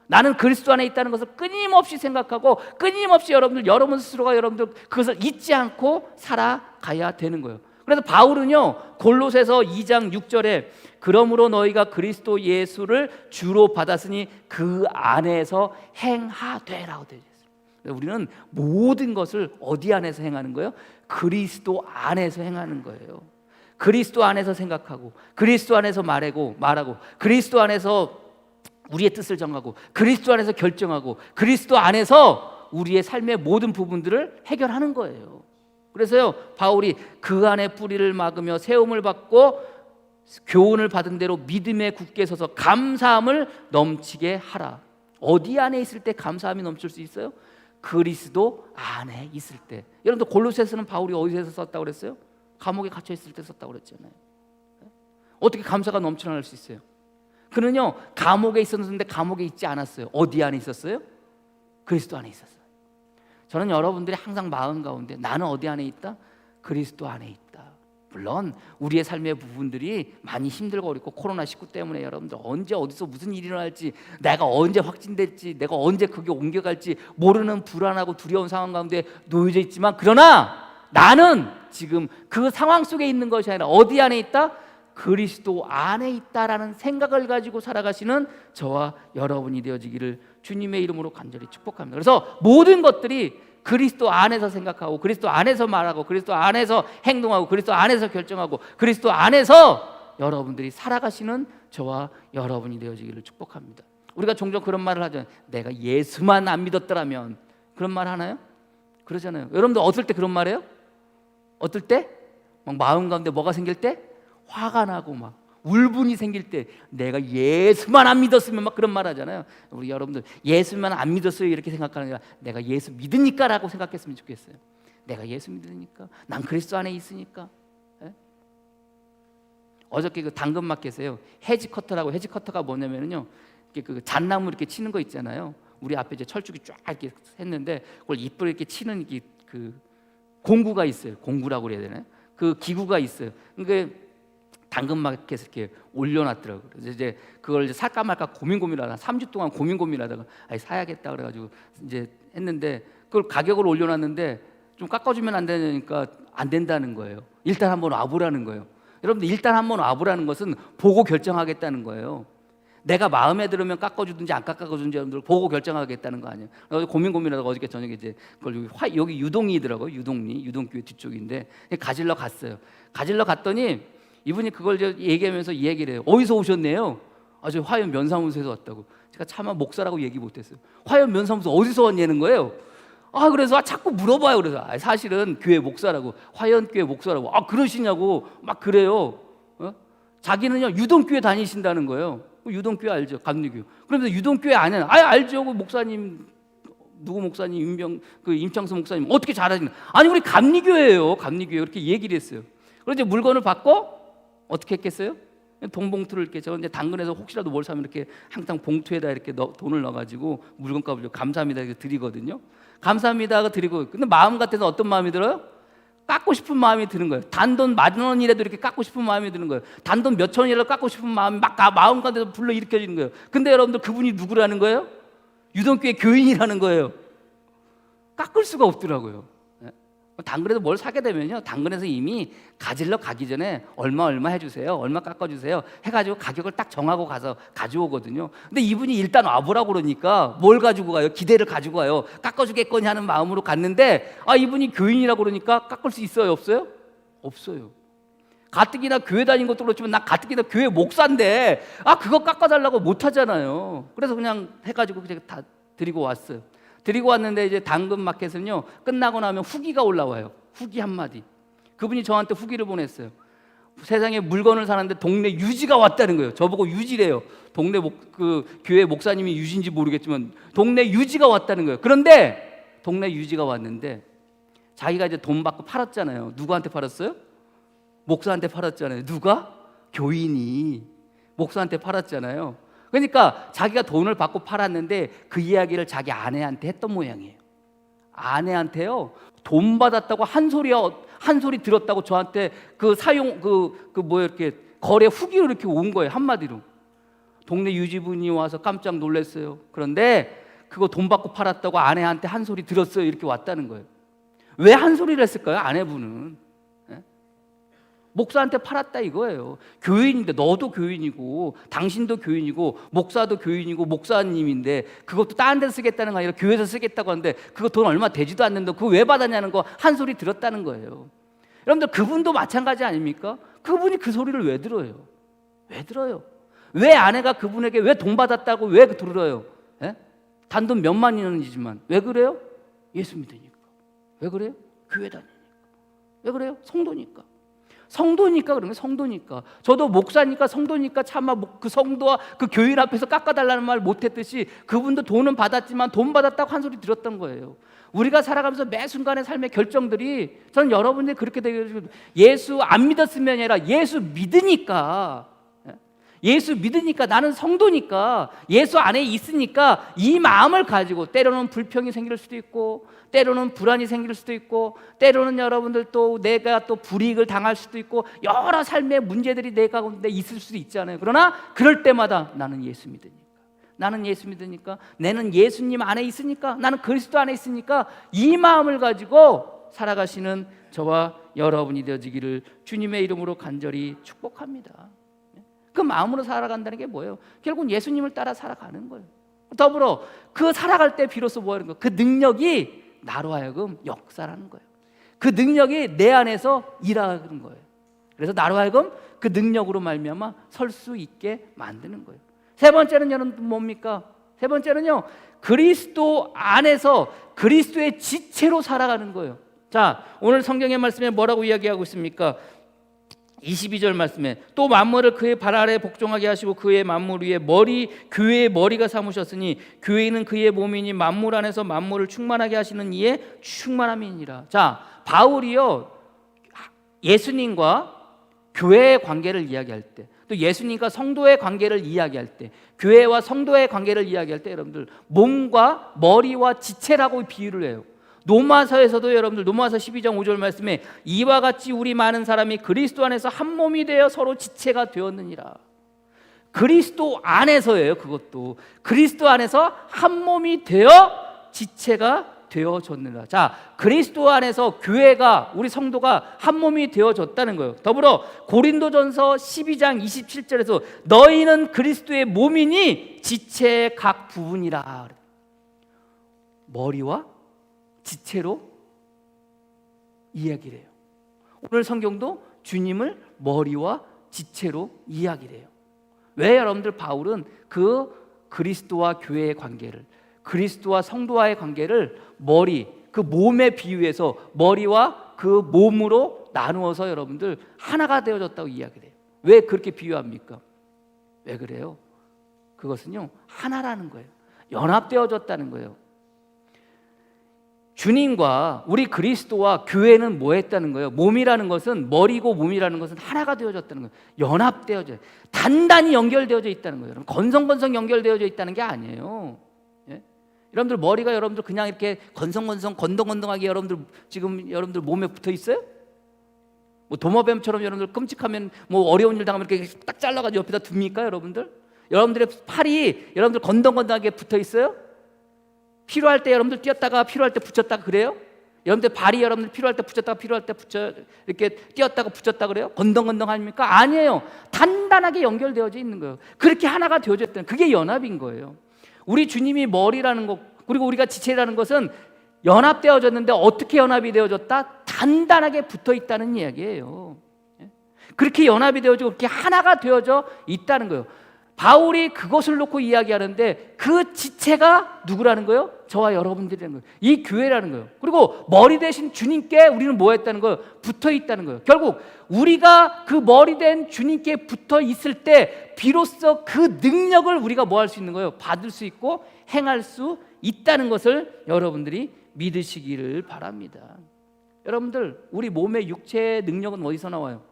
A: 나는 그리스도 안에 있다는 것을 끊임없이 생각하고 끊임없이 여러분 스스로가 여러분들 그것을 잊지 않고 살아가야 되는 거예요. 그래서 바울은요 골로새서 2장 6절에 그러므로 너희가 그리스도 예수를 주로 받았으니 그 안에서 행하되라고 되어 있어요. 우리는 모든 것을 어디 안에서 행하는 거예요? 그리스도 안에서 행하는 거예요. 그리스도 안에서 생각하고 그리스도 안에서 말하고 그리스도 안에서 우리의 뜻을 정하고 그리스도 안에서 결정하고 그리스도 안에서 우리의 삶의 모든 부분들을 해결하는 거예요. 그래서요 바울이 그 안에 뿌리를 막으며 세움을 받고 교훈을 받은 대로 믿음에 굳게 서서 감사함을 넘치게 하라. 어디 안에 있을 때 감사함이 넘칠 수 있어요? 그리스도 안에 있을 때. 여러분들 골로새서는 바울이 어디서 썼다고 그랬어요? 감옥에 갇혀 있을 때 썼다고 그랬잖아요. 어떻게 감사가 넘쳐날 수 있어요? 그는요 감옥에 있었는데 감옥에 있지 않았어요. 어디 안에 있었어요? 그리스도 안에 있었어요. 저는 여러분들이 항상 마음 가운데 나는 어디 안에 있다? 그리스도 안에 있다. 물론 우리의 삶의 부분들이 많이 힘들고 어렵고 코로나19 때문에 여러분들 언제 어디서 무슨 일이 일어날지, 내가 언제 확진될지, 내가 언제 그게 옮겨갈지 모르는 불안하고 두려운 상황 가운데 놓여져 있지만, 그러나 나는 지금 그 상황 속에 있는 것이 아니라 어디 안에 있다? 그리스도 안에 있다라는 생각을 가지고 살아가시는 저와 여러분이 되어지기를 주님의 이름으로 간절히 축복합니다. 그래서 모든 것들이 그리스도 안에서 생각하고 그리스도 안에서 말하고 그리스도 안에서 행동하고 그리스도 안에서 결정하고 그리스도 안에서 여러분들이 살아가시는 저와 여러분이 되어지기를 축복합니다. 우리가 종종 그런 말을 하잖아요. 내가 예수만 안 믿었더라면. 그런 말 하나요? 그러잖아요. 여러분들 어떨 때 그런 말해요? 어떨 때? 막 마음 가운데 뭐가 생길 때? 화가 나고 막 울분이 생길 때 내가 예수만 안 믿었으면 막 그런 말 하잖아요. 우리 여러분들 예수만 안 믿었어요 이렇게 생각하는 게 아니라 내가 예수 믿으니까 라고 생각했으면 좋겠어요. 내가 예수 믿으니까, 난 그리스도 안에 있으니까. 예? 어저께 그 당근마켓에요 해지커터라고, 해지커터가 뭐냐면요 그 잣나무 이렇게 치는 거 있잖아요. 우리 앞에 이제 철쭉이 쫙 이렇게 했는데 그걸 이쁘게 이렇게 치는 그 공구가 있어요. 공구라고 그래야 되나요? 그 기구가 있어요. 그러니까 당근마켓에 이렇게 올려놨더라고요. 그래서 이제 그걸 이제 살까 말까 고민하다가 3주 동안 고민하다가 사야겠다 그래가지고 이제 했는데 그걸 가격을 올려놨는데 좀 깎아주면 안 되니까 안 된다는 거예요. 일단 한번 와보라는 거예요. 여러분들 일단 한번 와보라는 것은 보고 결정하겠다는 거예요. 내가 마음에 들으면 깎아주든지 안 깎아주든지 여러분들 보고 결정하겠다는 거 아니에요. 고민하다가 어저께 저녁에 이제 그걸 여기 유동이더라고요. 유동교회 뒤쪽인데 가지러 갔어요. 가지러 갔더니 이분이 그걸 얘기하면서 이 얘기를 해요. 어디서 오셨네요? 저 화연 면사무소에서 왔다고. 제가 차마 목사라고 얘기 못했어요. 화연 면사무소 어디서 왔냐는 거예요. 그래서 자꾸 물어봐요. 그래서 사실은 교회 목사라고, 화연 교회 목사라고. 그러시냐고 막 그래요. 자기는요 유동교회 다니신다는 거예요. 유동교회 알죠? 감리교. 그러면서 유동교회 아니에요. 알죠. 그 목사님 누구 목사님 임창수 목사님 어떻게 잘하시나? 아니 우리 감리교회예요. 감리교회 이렇게 얘기를 했어요. 그래서 이제 물건을 받고 어떻게 했겠어요? 동봉투를 이렇게 저 이제 당근에서 혹시라도 뭘 사면 이렇게 항상 봉투에다 이렇게 돈을 넣어가지고 물건값을 감사합니다 이렇게 드리거든요. 감사합니다 드리고, 근데 마음 같아서 어떤 마음이 들어요? 깎고 싶은 마음이 드는 거예요. 단돈 10,000원이라도 이렇게 깎고 싶은 마음이 드는 거예요. 단돈 몇 천원이라도 깎고 싶은 마음이 막 마음 가운데서 불러 일으켜지는 거예요. 근데 여러분들 그분이 누구라는 거예요? 유동교회 교인이라는 거예요. 깎을 수가 없더라고요. 당근에서 뭘 사게 되면요 당근에서 이미 가지러 가기 전에 얼마 해주세요, 얼마 깎아주세요 해가지고 가격을 딱 정하고 가서 가져오거든요. 근데 이분이 일단 와보라고 그러니까 뭘 가지고 가요? 기대를 가지고 가요. 깎아주겠거니 하는 마음으로 갔는데 이분이 교인이라고 그러니까 깎을 수 있어요 없어요? 없어요. 가뜩이나 교회 다닌 것도 그렇지만 나 가뜩이나 교회 목사인데 그거 깎아달라고 못하잖아요. 그래서 그냥 해가지고 그냥 다 드리고 왔어요. 드리고 왔는데 이제 당근마켓은요 끝나고 나면 후기가 올라와요. 후기 한마디. 그분이 저한테 후기를 보냈어요. 세상에 물건을 사는데 동네 유지가 왔다는 거예요. 저보고 유지래요. 동네 교회 목사님이 유지인지 모르겠지만 동네 유지가 왔다는 거예요. 그런데 동네 유지가 왔는데 자기가 이제 돈 받고 팔았잖아요. 누구한테 팔았어요? 목사한테 팔았잖아요. 누가? 교인이 목사한테 팔았잖아요. 그러니까 자기가 돈을 받고 팔았는데 그 이야기를 자기 아내한테 했던 모양이에요. 아내한테요 돈 받았다고 한 소리 들었다고 저한테 이렇게 거래 후기로 이렇게 온 거예요. 한마디로 동네 유지분이 와서 깜짝 놀랐어요. 그런데 그거 돈 받고 팔았다고 아내한테 한 소리 들었어요. 이렇게 왔다는 거예요. 왜 한 소리를 했을까요? 아내분은 목사한테 팔았다 이거예요. 교인인데 너도 교인이고 당신도 교인이고 목사도 교인이고 목사님인데 그것도 다른 데서 쓰겠다는 거 아니라 교회에서 쓰겠다고 하는데 그거 돈 얼마 되지도 않는데 그거 왜 받았냐는 거 한 소리 들었다는 거예요. 여러분들 그분도 마찬가지 아닙니까? 그분이 그 소리를 왜 들어요? 왜 들어요? 왜 아내가 그분에게 왜 돈 받았다고 왜 들어요? 단돈 몇만 원이지만 왜 그래요? 예수 믿으니까. 왜 그래요? 교회 다니니까. 왜 그래요? 성도니까. 성도니까 그런 거예요. 성도니까. 저도 목사니까 성도니까 차마 그 성도와 그 교인 앞에서 깎아달라는 말 못했듯이 그분도 돈은 받았지만 돈 받았다고 한 소리 들었던 거예요. 우리가 살아가면서 매 순간의 삶의 결정들이 저는 여러분들이 그렇게 되고 예수 안 믿었으면 아니라 예수 믿으니까 나는 성도니까 예수 안에 있으니까 이 마음을 가지고 때로는 불평이 생길 수도 있고 때로는 불안이 생길 수도 있고 때로는 여러분들 또 내가 또 불이익을 당할 수도 있고 여러 삶의 문제들이 내 가운데 있을 수도 있잖아요. 그러나 그럴 때마다 나는 예수 믿으니까 나는 예수님 안에 있으니까 나는 그리스도 안에 있으니까 이 마음을 가지고 살아가시는 저와 여러분이 되어지기를 주님의 이름으로 간절히 축복합니다. 그 마음으로 살아간다는 게 뭐예요? 결국 예수님을 따라 살아가는 거예요. 더불어 그 살아갈 때 비로소 뭐 하는 거예요? 그 능력이 나로 하여금 역사라는 거예요. 그 능력이 내 안에서 일하는 거예요. 그래서 나로 하여금 그 능력으로 말미암아 설 수 있게 만드는 거예요. 세 번째는 뭡니까? 세 번째는요, 그리스도 안에서 그리스도의 지체로 살아가는 거예요. 자, 오늘 성경의 말씀에 뭐라고 이야기하고 있습니까? 22절 말씀에 또 만물을 그의 발 아래 복종하게 하시고 그의 만물 위에 교회의 머리가 삼으셨으니 교회는 그의 몸이니 만물 안에서 만물을 충만하게 하시는 이의 충만함이니라. 자, 바울이요 예수님과 교회의 관계를 이야기할 때, 또 예수님과 성도의 관계를 이야기할 때, 교회와 성도의 관계를 이야기할 때 여러분들 몸과 머리와 지체라고 비유를 해요. 로마서에서도 여러분들 로마서 12장 5절 말씀에 이와 같이 우리 많은 사람이 그리스도 안에서 한 몸이 되어 서로 지체가 되었느니라. 그리스도 안에서예요. 그것도 그리스도 안에서 한 몸이 되어 지체가 되어졌느니라. 자, 그리스도 안에서 교회가 우리 성도가 한 몸이 되어졌다는 거예요. 더불어 고린도전서 12장 27절에서 너희는 그리스도의 몸이니 지체의 각 부분이라. 머리와 지체로 이야기를 해요. 오늘 성경도 주님을 머리와 지체로 이야기를 해요. 왜 여러분들 바울은 그 그리스도와 교회의 관계를, 그리스도와 성도와의 관계를 머리, 그 몸에 비유해서 머리와 그 몸으로 나누어서 여러분들 하나가 되어졌다고 이야기를 해요. 왜 그렇게 비유합니까? 왜 그래요? 그것은요 하나라는 거예요. 연합되어졌다는 거예요. 주님과 우리 그리스도와 교회는 뭐 했다는 거예요? 몸이라는 것은, 머리고 몸이라는 것은 하나가 되어졌다는 거예요. 연합되어져요. 단단히 연결되어져 있다는 거예요. 여러분, 건성건성 연결되어져 있다는 게 아니에요. 예? 여러분들 머리가 여러분들 그냥 이렇게 건성건성 건덩건덩하게 여러분들 몸에 붙어 있어요? 뭐 도마뱀처럼 여러분들 끔찍하면 뭐 어려운 일 당하면 이렇게 딱 잘라가지고 옆에다 둡니까 여러분들? 여러분들의 팔이 여러분들 건덩건덩하게 붙어 있어요? 필요할 때 여러분들 뛰었다가 필요할 때 붙였다가 그래요? 여러분들 발이 여러분들 필요할 때 붙였다가 필요할 때 붙여 이렇게 뛰었다가 붙였다 그래요? 건덩건덩합니까? 아니에요. 단단하게 연결되어져 있는 거예요. 그렇게 하나가 되어져 있다는, 그게 연합인 거예요. 우리 주님이 머리라는 것, 그리고 우리가 지체라는 것은 연합되어졌는데 어떻게 연합이 되어졌다? 단단하게 붙어 있다는 이야기예요. 그렇게 연합이 되어지고 그렇게 하나가 되어져 있다는 거예요. 바울이 그것을 놓고 이야기하는데 그 지체가 누구라는 거예요? 저와 여러분들이라는 거예요. 이 교회라는 거예요. 그리고 머리 대신 주님께 우리는 뭐 했다는 거예요? 붙어 있다는 거예요. 결국 우리가 그 머리 된 주님께 붙어 있을 때 비로소 그 능력을 우리가 뭐 할 수 있는 거예요? 받을 수 있고 행할 수 있다는 것을 여러분들이 믿으시기를 바랍니다. 여러분들, 우리 몸의 육체의 능력은 어디서 나와요?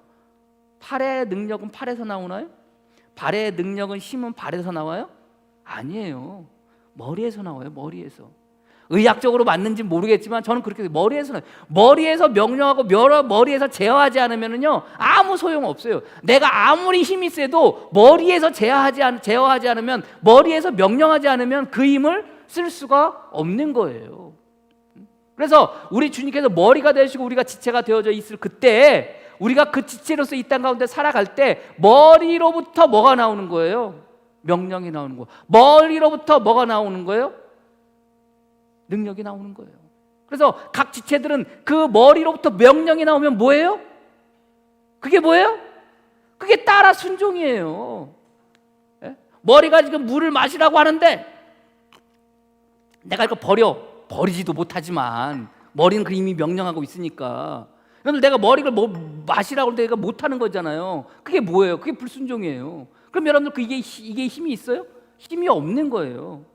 A: 팔의 능력은 팔에서 나오나요? 발의 능력은, 힘은 발에서 나와요? 아니에요. 머리에서 나와요. 머리에서. 의학적으로 맞는지 모르겠지만 저는 그렇게 머리에서 나와요. 머리에서 명령하고 머리에서 제어하지 않으면요 아무 소용 없어요. 내가 아무리 힘이 세도 머리에서 제어하지 않으면, 머리에서 명령하지 않으면 그 힘을 쓸 수가 없는 거예요. 그래서 우리 주님께서 머리가 되시고 우리가 지체가 되어져 있을 그때, 우리가 그 지체로서 이 땅 가운데 살아갈 때 머리로부터 뭐가 나오는 거예요? 명령이 나오는 거예요. 머리로부터 뭐가 나오는 거예요? 능력이 나오는 거예요. 그래서 각 지체들은 그 머리로부터 명령이 나오면 뭐예요? 그게 뭐예요? 그게 따라 순종이에요. 예? 머리가 지금 물을 마시라고 하는데 내가 이거 버리지도 못하지만 머리는 그 이미 명령하고 있으니까 여러분 내가 머리를 뭐 마시라고 하는데 내가 못하는 거잖아요. 그게 뭐예요? 그게 불순종이에요. 그럼 여러분들 이게 힘이 있어요? 힘이 없는 거예요.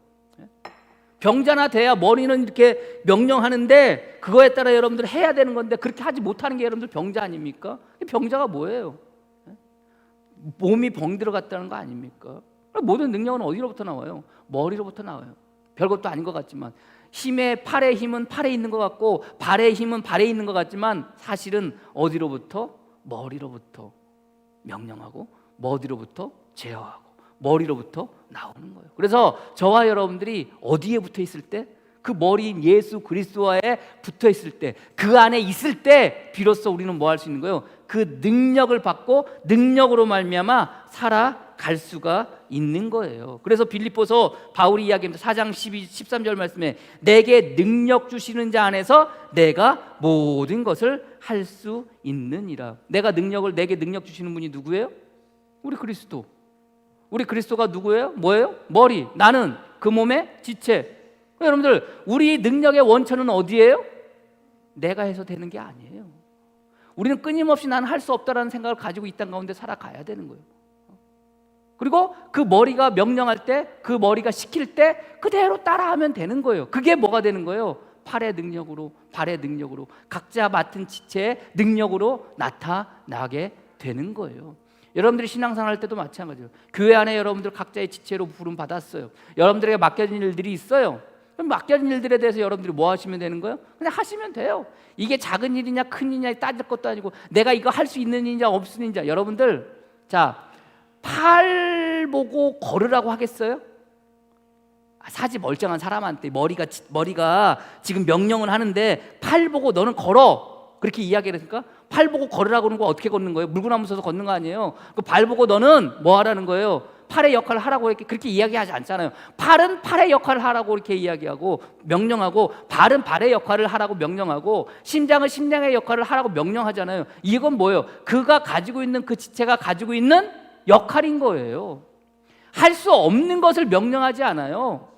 A: 병자나 돼야 머리는 이렇게 명령하는데 그거에 따라 여러분들 해야 되는 건데 그렇게 하지 못하는 게 여러분들 병자 아닙니까? 병자가 뭐예요? 몸이 병 들어갔다는 거 아닙니까? 모든 능력은 어디로부터 나와요? 머리로부터 나와요. 별것도 아닌 것 같지만 팔의 힘은 팔에 있는 것 같고 발의 힘은 발에 있는 것 같지만 사실은 어디로부터? 머리로부터 명령하고 머리로부터 제어하고 머리로부터 나오는 거예요. 그래서 저와 여러분들이 어디에 붙어 있을 때? 그 머리인 예수 그리스도와에 붙어 있을 때, 그 안에 있을 때 비로소 우리는 뭐 할 수 있는 거예요? 그 능력을 받고 능력으로 말미암아 살아갈 수가 있는 거예요. 그래서 빌립보서 바울이 이야기합니다. 4장 13절 말씀에 내게 능력 주시는 자 안에서 내가 모든 것을 할 수 있느니라. 내게 능력 주시는 분이 누구예요? 우리 그리스도. 우리 그리스도가 누구예요? 뭐예요? 머리. 나는 그 몸의 지체. 여러분들 우리 능력의 원천은 어디예요? 내가 해서 되는 게 아니에요. 우리는 끊임없이 나는 할 수 없다라는 생각을 가지고 이 땅 가운데 살아가야 되는 거예요. 그리고 그 머리가 명령할 때, 그 머리가 시킬 때 그대로 따라하면 되는 거예요. 그게 뭐가 되는 거예요? 팔의 능력으로, 발의 능력으로, 각자 맡은 지체의 능력으로 나타나게 되는 거예요. 여러분들이 신앙생활 할 때도 마찬가지예요. 교회 안에 여러분들 각자의 지체로 부름 받았어요. 여러분들에게 맡겨진 일들이 있어요. 그럼 맡겨진 일들에 대해서 여러분들이 뭐 하시면 되는 거예요? 그냥 하시면 돼요. 이게 작은 일이냐 큰 일이냐 따질 것도 아니고 내가 이거 할 수 있는 일이냐 없는 일이냐. 여러분들 자, 팔 보고 걸으라고 하겠어요? 사지 멀쩡한 사람한테 머리가 지금 명령을 하는데 팔 보고 너는 걸어 그렇게 이야기를 했으니까 팔 보고 걸으라고 하는 거 어떻게 걷는 거예요? 물구나무 서서 걷는 거 아니에요? 그 발 보고 너는 뭐 하라는 거예요? 팔의 역할을 하라고 이렇게 그렇게 이야기하지 않잖아요. 팔은 팔의 역할을 하라고 이렇게 이야기하고 명령하고 발은 발의 역할을 하라고 명령하고 심장은 심장의 역할을 하라고 명령하잖아요. 이건 뭐예요? 그가 가지고 있는 그 지체가 가지고 있는 역할인 거예요. 할 수 없는 것을 명령하지 않아요.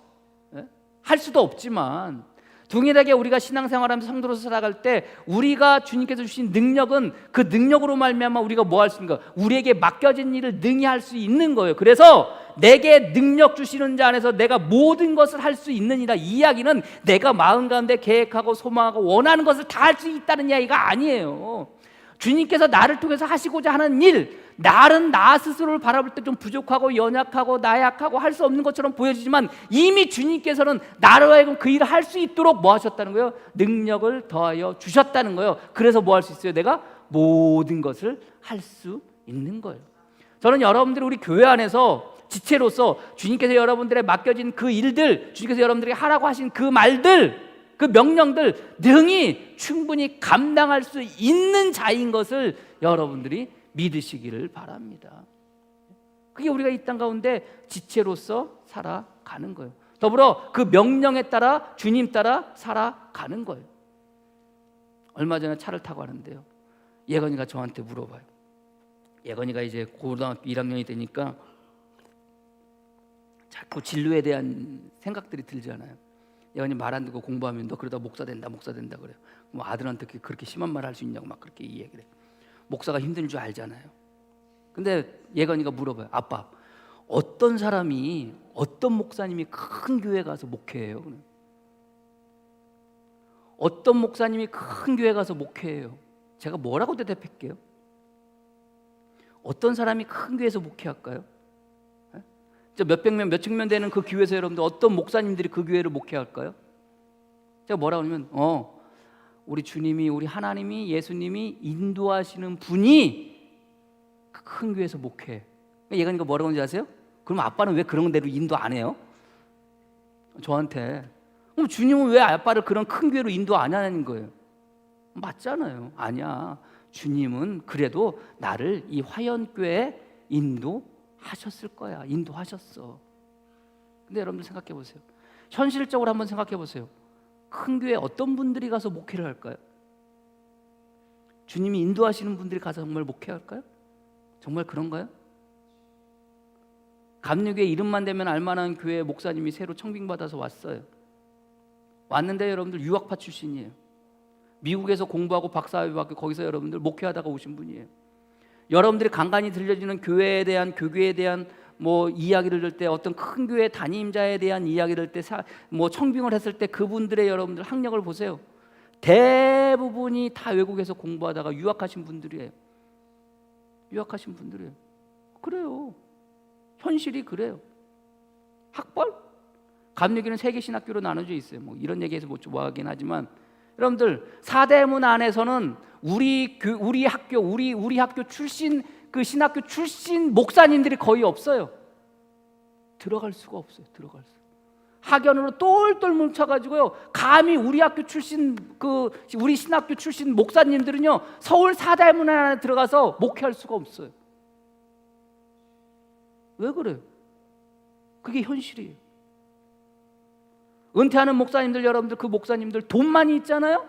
A: 할 수도 없지만 동일하게 우리가 신앙생활하면서 성도로서 살아갈 때 우리가 주님께서 주신 능력은 그 능력으로 말미암아 우리가 뭐 할 수 있는가? 우리에게 맡겨진 일을 능히 할 수 있는 거예요. 그래서 내게 능력 주시는 자 안에서 내가 모든 것을 할 수 있느니라. 이 이야기는 내가 마음 가운데 계획하고 소망하고 원하는 것을 다 할 수 있다는 이야기가 아니에요. 주님께서 나를 통해서 하시고자 하는 일, 나는 나 스스로를 바라볼 때 좀 부족하고 연약하고 나약하고 할 수 없는 것처럼 보여지지만 이미 주님께서는 나로 하여금 그 일을 할 수 있도록 뭐 하셨다는 거예요? 능력을 더하여 주셨다는 거예요. 그래서 뭐 할 수 있어요? 내가 모든 것을 할 수 있는 거예요. 저는 여러분들이 우리 교회 안에서 지체로서 주님께서 여러분들의 맡겨진 그 일들, 주님께서 여러분들에게 하라고 하신 그 말들, 그 명령들 능히 충분히 감당할 수 있는 자인 것을 여러분들이 믿으시기를 바랍니다. 그게 우리가 이 땅 가운데 지체로서 살아가는 거예요. 더불어 그 명령에 따라 주님 따라 살아가는 거예요. 얼마 전에 차를 타고 가는데요, 예건이가 저한테 물어봐요. 예건이가 이제 고등학교 1학년이 되니까 자꾸 진로에 대한 생각들이 들잖아요. 예건이 말 안 듣고 공부하면 너 그러다 목사 된다 그래요. 뭐 아들한테 그렇게 심한 말 할 수 있냐고 막 그렇게 이야기를 해요. 목사가 힘든 줄 알잖아요. 근데 예건이가 물어봐요. 아빠, 어떤 사람이 어떤 목사님이 큰 교회 가서 목회해요? 어떤 목사님이 큰 교회 가서 목회해요? 제가 뭐라고 대답할게요? 어떤 사람이 큰 교회에서 목회할까요? 몇백 명, 몇천 명 되는 그 교회에서 여러분들 어떤 목사님들이 그 교회를 목회할까요? 제가 뭐라고 하냐면 우리 주님이, 우리 하나님이, 예수님이 인도하시는 분이 큰 교회에서 목회해. 얘가 뭐라고 하는지 아세요? 그럼 아빠는 왜 그런 대로 인도 안 해요? 저한테. 그럼 주님은 왜 아빠를 그런 큰 교회로 인도 안 하는 거예요? 맞잖아요. 아니야. 주님은 그래도 나를 이 화연교회에 인도하셨을 거야. 인도하셨어. 근데 여러분들 생각해 보세요. 현실적으로 한번 생각해 보세요. 큰 교회 어떤 분들이 가서 목회를 할까요? 주님이 인도하시는 분들이 가서 정말 목회할까요? 정말 그런가요? 감리교회 이름만 대면 알만한 교회 목사님이 새로 청빙받아서 왔어요. 왔는데 여러분들 유학파 출신이에요. 미국에서 공부하고 박사학위 받고 거기서 여러분들 목회하다가 오신 분이에요. 여러분들이 간간히 들려주는 교회에 대한, 교계에 대한 뭐 이야기를 들 때, 어떤 큰 교회 담임자에 대한 이야기를 들 때, 뭐 청빙을 했을 때 그분들의 여러분들 학력을 보세요. 대부분이 다 외국에서 공부하다가 유학하신 분들이에요. 유학하신 분들이에요. 그래요. 현실이 그래요. 학벌? 감리교는 세계 신학교로 나눠져 있어요. 뭐 이런 얘기해서 뭐 좋아하긴 하지만, 여러분들 사대문 안에서는 우리 학교 출신, 그 신학교 출신 목사님들이 거의 없어요. 들어갈 수가 없어요. 들어갈 수. 학연으로 똘똘 뭉쳐가지고요. 감히 우리 학교 출신, 우리 신학교 출신 목사님들은요, 서울 사대문 안에 들어가서 목회할 수가 없어요. 왜 그래요? 그게 현실이에요. 은퇴하는 목사님들, 여러분들 그 목사님들 돈 많이 있잖아요.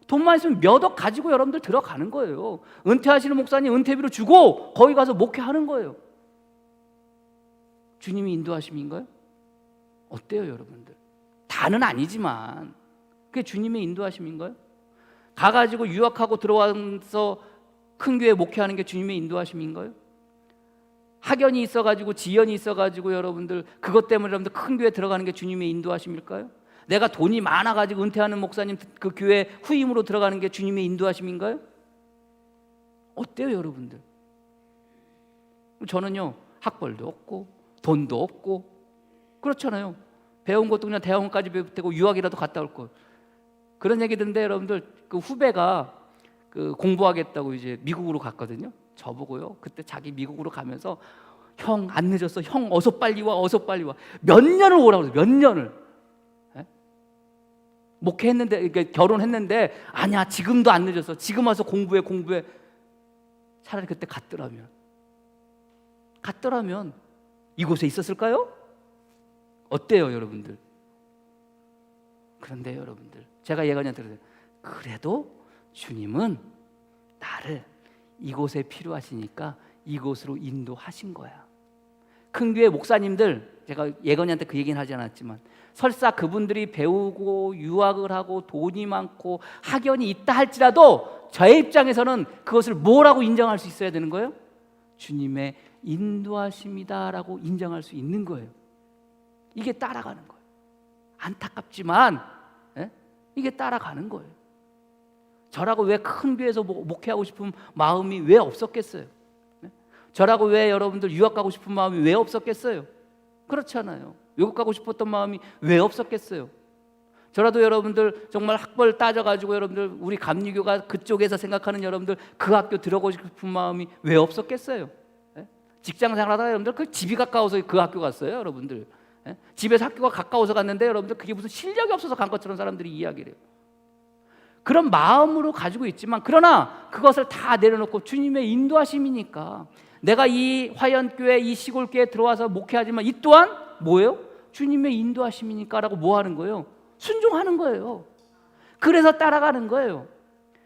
A: 돈만 있으면 몇 억 가지고 여러분들 들어가는 거예요. 은퇴하시는 목사님 은퇴비로 주고 거기 가서 목회하는 거예요. 주님이 인도하심인가요? 어때요, 여러분들? 다는 아니지만 그게 주님의 인도하심인가요? 가가지고 유학하고 들어와서 큰 교회 목회하는 게 주님의 인도하심인가요? 학연이 있어가지고 지연이 있어가지고 여러분들 그것 때문에 여러분들 큰 교회 들어가는 게 주님의 인도하심일까요? 내가 돈이 많아가지고 은퇴하는 목사님 그 교회 후임으로 들어가는 게 주님의 인도하심인가요? 어때요, 여러분들? 저는요, 학벌도 없고 돈도 없고 그렇잖아요. 배운 것도 그냥 대학원까지 배우고 유학이라도 갔다 올 걸. 그런 얘기 듣는데 여러분들 그 후배가 그 공부하겠다고 이제 미국으로 갔거든요. 저보고요, 그때 자기 미국으로 가면서 형 안 늦었어, 형 어서 빨리 와, 어서 빨리 와. 몇 년을 오라고 그래요. 몇 년을. 에? 목회했는데, 그러니까 결혼했는데 아니야, 지금도 안 늦었어, 지금 와서 공부해. 차라리 그때 갔더라면 이곳에 있었을까요? 어때요, 여러분들? 그런데 여러분들, 제가 예언한테 그래요. 그래도 주님은 나를 이곳에 필요하시니까 이곳으로 인도하신 거야. 큰 교회 목사님들, 제가 예건이한테 그 얘기는 하지 않았지만 설사 그분들이 배우고 유학을 하고 돈이 많고 학연이 있다 할지라도 저의 입장에서는 그것을 뭐라고 인정할 수 있어야 되는 거예요? 주님의 인도하심이다라고 인정할 수 있는 거예요. 이게 따라가는 거예요. 안타깝지만 이게 따라가는 거예요. 저라고 왜 큰 교회에서 목회하고 싶은 마음이 왜 없었겠어요? 저라고 왜 여러분들 유학 가고 싶은 마음이 왜 없었겠어요? 그렇잖아요. 외국 가고 싶었던 마음이 왜 없었겠어요? 저라도 여러분들 정말 학벌 따져가지고 여러분들 우리 감리교가 그쪽에서 생각하는 여러분들 그 학교 들어가고 싶은 마음이 왜 없었겠어요? 직장 생활하다가 여러분들 그 집이 가까워서 그 학교 갔어요, 여러분들. 집에서 학교가 가까워서 갔는데 여러분들 그게 무슨 실력이 없어서 간 것처럼 사람들이 이야기를 해요. 그런 마음으로 가지고 있지만, 그러나 그것을 다 내려놓고 주님의 인도하심이니까 내가 이 화연교회, 이 시골교회에 들어와서 목회하지만 이 또한 뭐예요? 주님의 인도하심이니까라고 뭐 하는 거예요? 순종하는 거예요. 그래서 따라가는 거예요.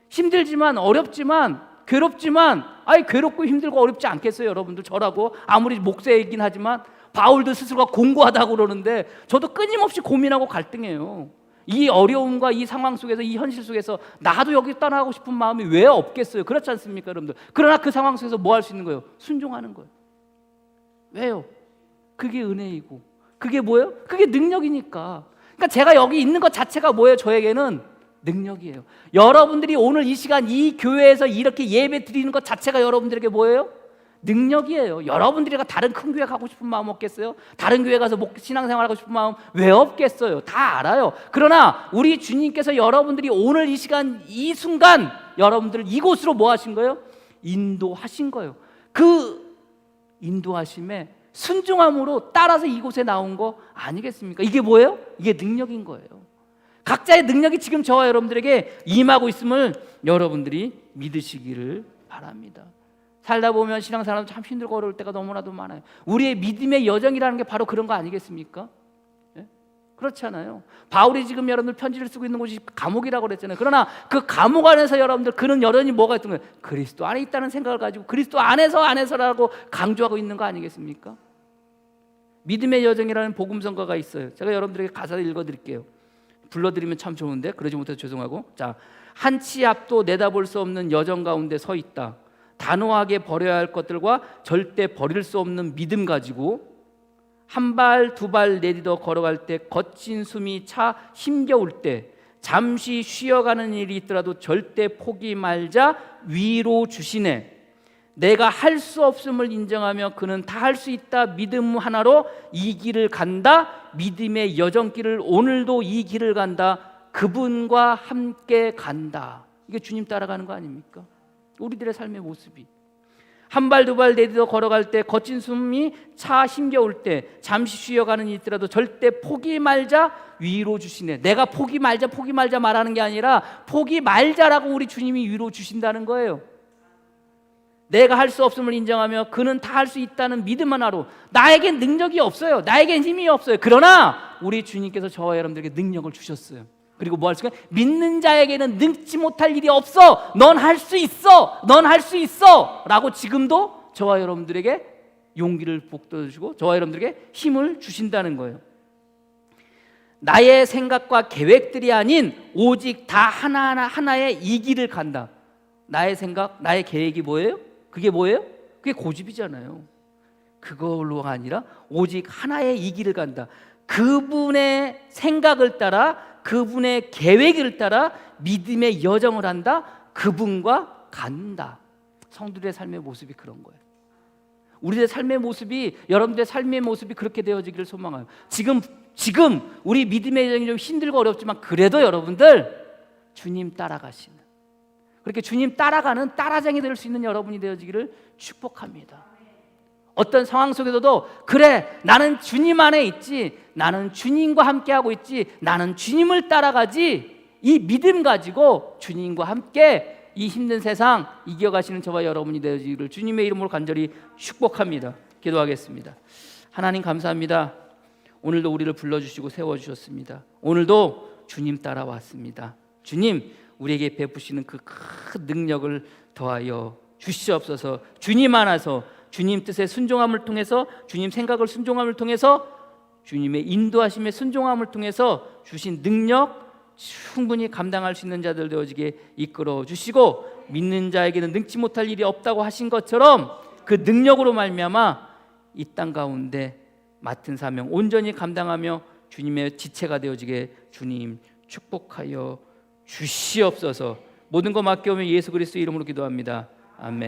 A: 힘들지만, 어렵지만, 괴롭지만, 괴롭고 힘들고 어렵지 않겠어요, 여러분들? 저라고 아무리 목사이긴 하지만 바울도 스스로가 공고하다고 그러는데 저도 끊임없이 고민하고 갈등해요. 이 어려움과 이 상황 속에서, 이 현실 속에서 나도 여기 떠나고 싶은 마음이 왜 없겠어요? 그렇지 않습니까, 여러분들? 그러나 그 상황 속에서 뭐 할 수 있는 거예요? 순종하는 거예요. 왜요? 그게 은혜이고, 그게 뭐예요? 그게 능력이니까. 그러니까 제가 여기 있는 것 자체가 뭐예요? 저에게는 능력이에요. 여러분들이 오늘 이 시간 이 교회에서 이렇게 예배 드리는 것 자체가 여러분들에게 뭐예요? 능력이에요. 여러분들이 다른 큰 교회 가고 싶은 마음 없겠어요? 다른 교회 가서 신앙생활 하고 싶은 마음 왜 없겠어요? 다 알아요. 그러나 우리 주님께서 여러분들이 오늘 이 시간 이 순간 여러분들을 이곳으로 뭐 하신 거예요? 인도하신 거예요. 그 인도하심에 순종함으로 따라서 이곳에 나온 거 아니겠습니까? 이게 뭐예요? 이게 능력인 거예요. 각자의 능력이 지금 저와 여러분들에게 임하고 있음을 여러분들이 믿으시기를 바랍니다. 살다 보면 신앙생활도 참 힘들고 어려울 때가 너무나도 많아요. 우리의 믿음의 여정이라는 게 바로 그런 거 아니겠습니까? 예? 그렇잖아요. 바울이 지금 여러분들 편지를 쓰고 있는 곳이 감옥이라고 그랬잖아요. 그러나 그 감옥 안에서 여러분들 그런 여전히 뭐가 있던 거예요? 그리스도 안에 있다는 생각을 가지고 그리스도 안에서라고 강조하고 있는 거 아니겠습니까? 믿음의 여정이라는 복음성가가 있어요. 제가 여러분들에게 가사를 읽어드릴게요. 불러드리면 참 좋은데 그러지 못해서 죄송하고. 자, 한 치 앞도 내다볼 수 없는 여정 가운데 서 있다. 단호하게 버려야 할 것들과 절대 버릴 수 없는 믿음 가지고 한 발 두 발 내딛어 걸어갈 때 거친 숨이 차 힘겨울 때 잠시 쉬어가는 일이 있더라도 절대 포기 말자 위로 주시네. 내가 할 수 없음을 인정하며 그는 다 할 수 있다 믿음 하나로 이 길을 간다. 믿음의 여정길을 오늘도 이 길을 간다. 그분과 함께 간다. 이게 주님 따라가는 거 아닙니까? 우리들의 삶의 모습이 한 발 두 발 내딛어 걸어갈 때 거친 숨이 차 힘겨울 때 잠시 쉬어가는 일이 있더라도 절대 포기 말자 위로 주시네. 내가 포기 말자 말하는 게 아니라 포기 말자라고 우리 주님이 위로 주신다는 거예요. 내가 할 수 없음을 인정하며 그는 다 할 수 있다는 믿음 하나로. 나에겐 능력이 없어요. 나에겐 힘이 없어요. 그러나 우리 주님께서 저와 여러분들에게 능력을 주셨어요. 그리고 뭐 할 수가? 믿는 자에게는 능치 못할 일이 없어. 넌 할 수 있어. 넌 할 수 있어. 라고 지금도 저와 여러분들에게 용기를 북돋아주시고 저와 여러분들에게 힘을 주신다는 거예요. 나의 생각과 계획들이 아닌 오직 다 하나의 이 길을 간다. 나의 생각, 나의 계획이 뭐예요? 그게 뭐예요? 그게 고집이잖아요. 그걸로가 아니라 오직 하나의 이 길을 간다. 그분의 생각을 따라 그분의 계획을 따라 믿음의 여정을 한다. 그분과 간다. 성도들의 삶의 모습이 그런 거예요. 우리의 삶의 모습이, 여러분들의 삶의 모습이 그렇게 되어지기를 소망해요. 지금 우리 믿음의 여정이 좀 힘들고 어렵지만 그래도 여러분들 주님 따라가시는, 그렇게 주님 따라가는 따라쟁이 될 수 있는 여러분이 되어지기를 축복합니다. 어떤 상황 속에서도 그래, 나는 주님 안에 있지, 나는 주님과 함께하고 있지, 나는 주님을 따라가지, 이 믿음 가지고 주님과 함께 이 힘든 세상 이겨가시는 저와 여러분이 되어지기를 주님의 이름으로 간절히 축복합니다. 기도하겠습니다. 하나님 감사합니다. 오늘도 우리를 불러주시고 세워주셨습니다. 오늘도 주님 따라왔습니다. 주님, 우리에게 베푸시는 그 큰 능력을 더하여 주시옵소서. 주님 안에서 주님 뜻의 순종함을 통해서, 주님 생각을 순종함을 통해서, 주님의 인도하심의 순종함을 통해서 주신 능력 충분히 감당할 수 있는 자들 되어지게 이끌어 주시고, 믿는 자에게는 능치 못할 일이 없다고 하신 것처럼 그 능력으로 말미암아 이 땅 가운데 맡은 사명 온전히 감당하며 주님의 지체가 되어지게 주님 축복하여 주시옵소서. 모든 거 맡겨오며 예수 그리스도의 이름으로 기도합니다. 아멘.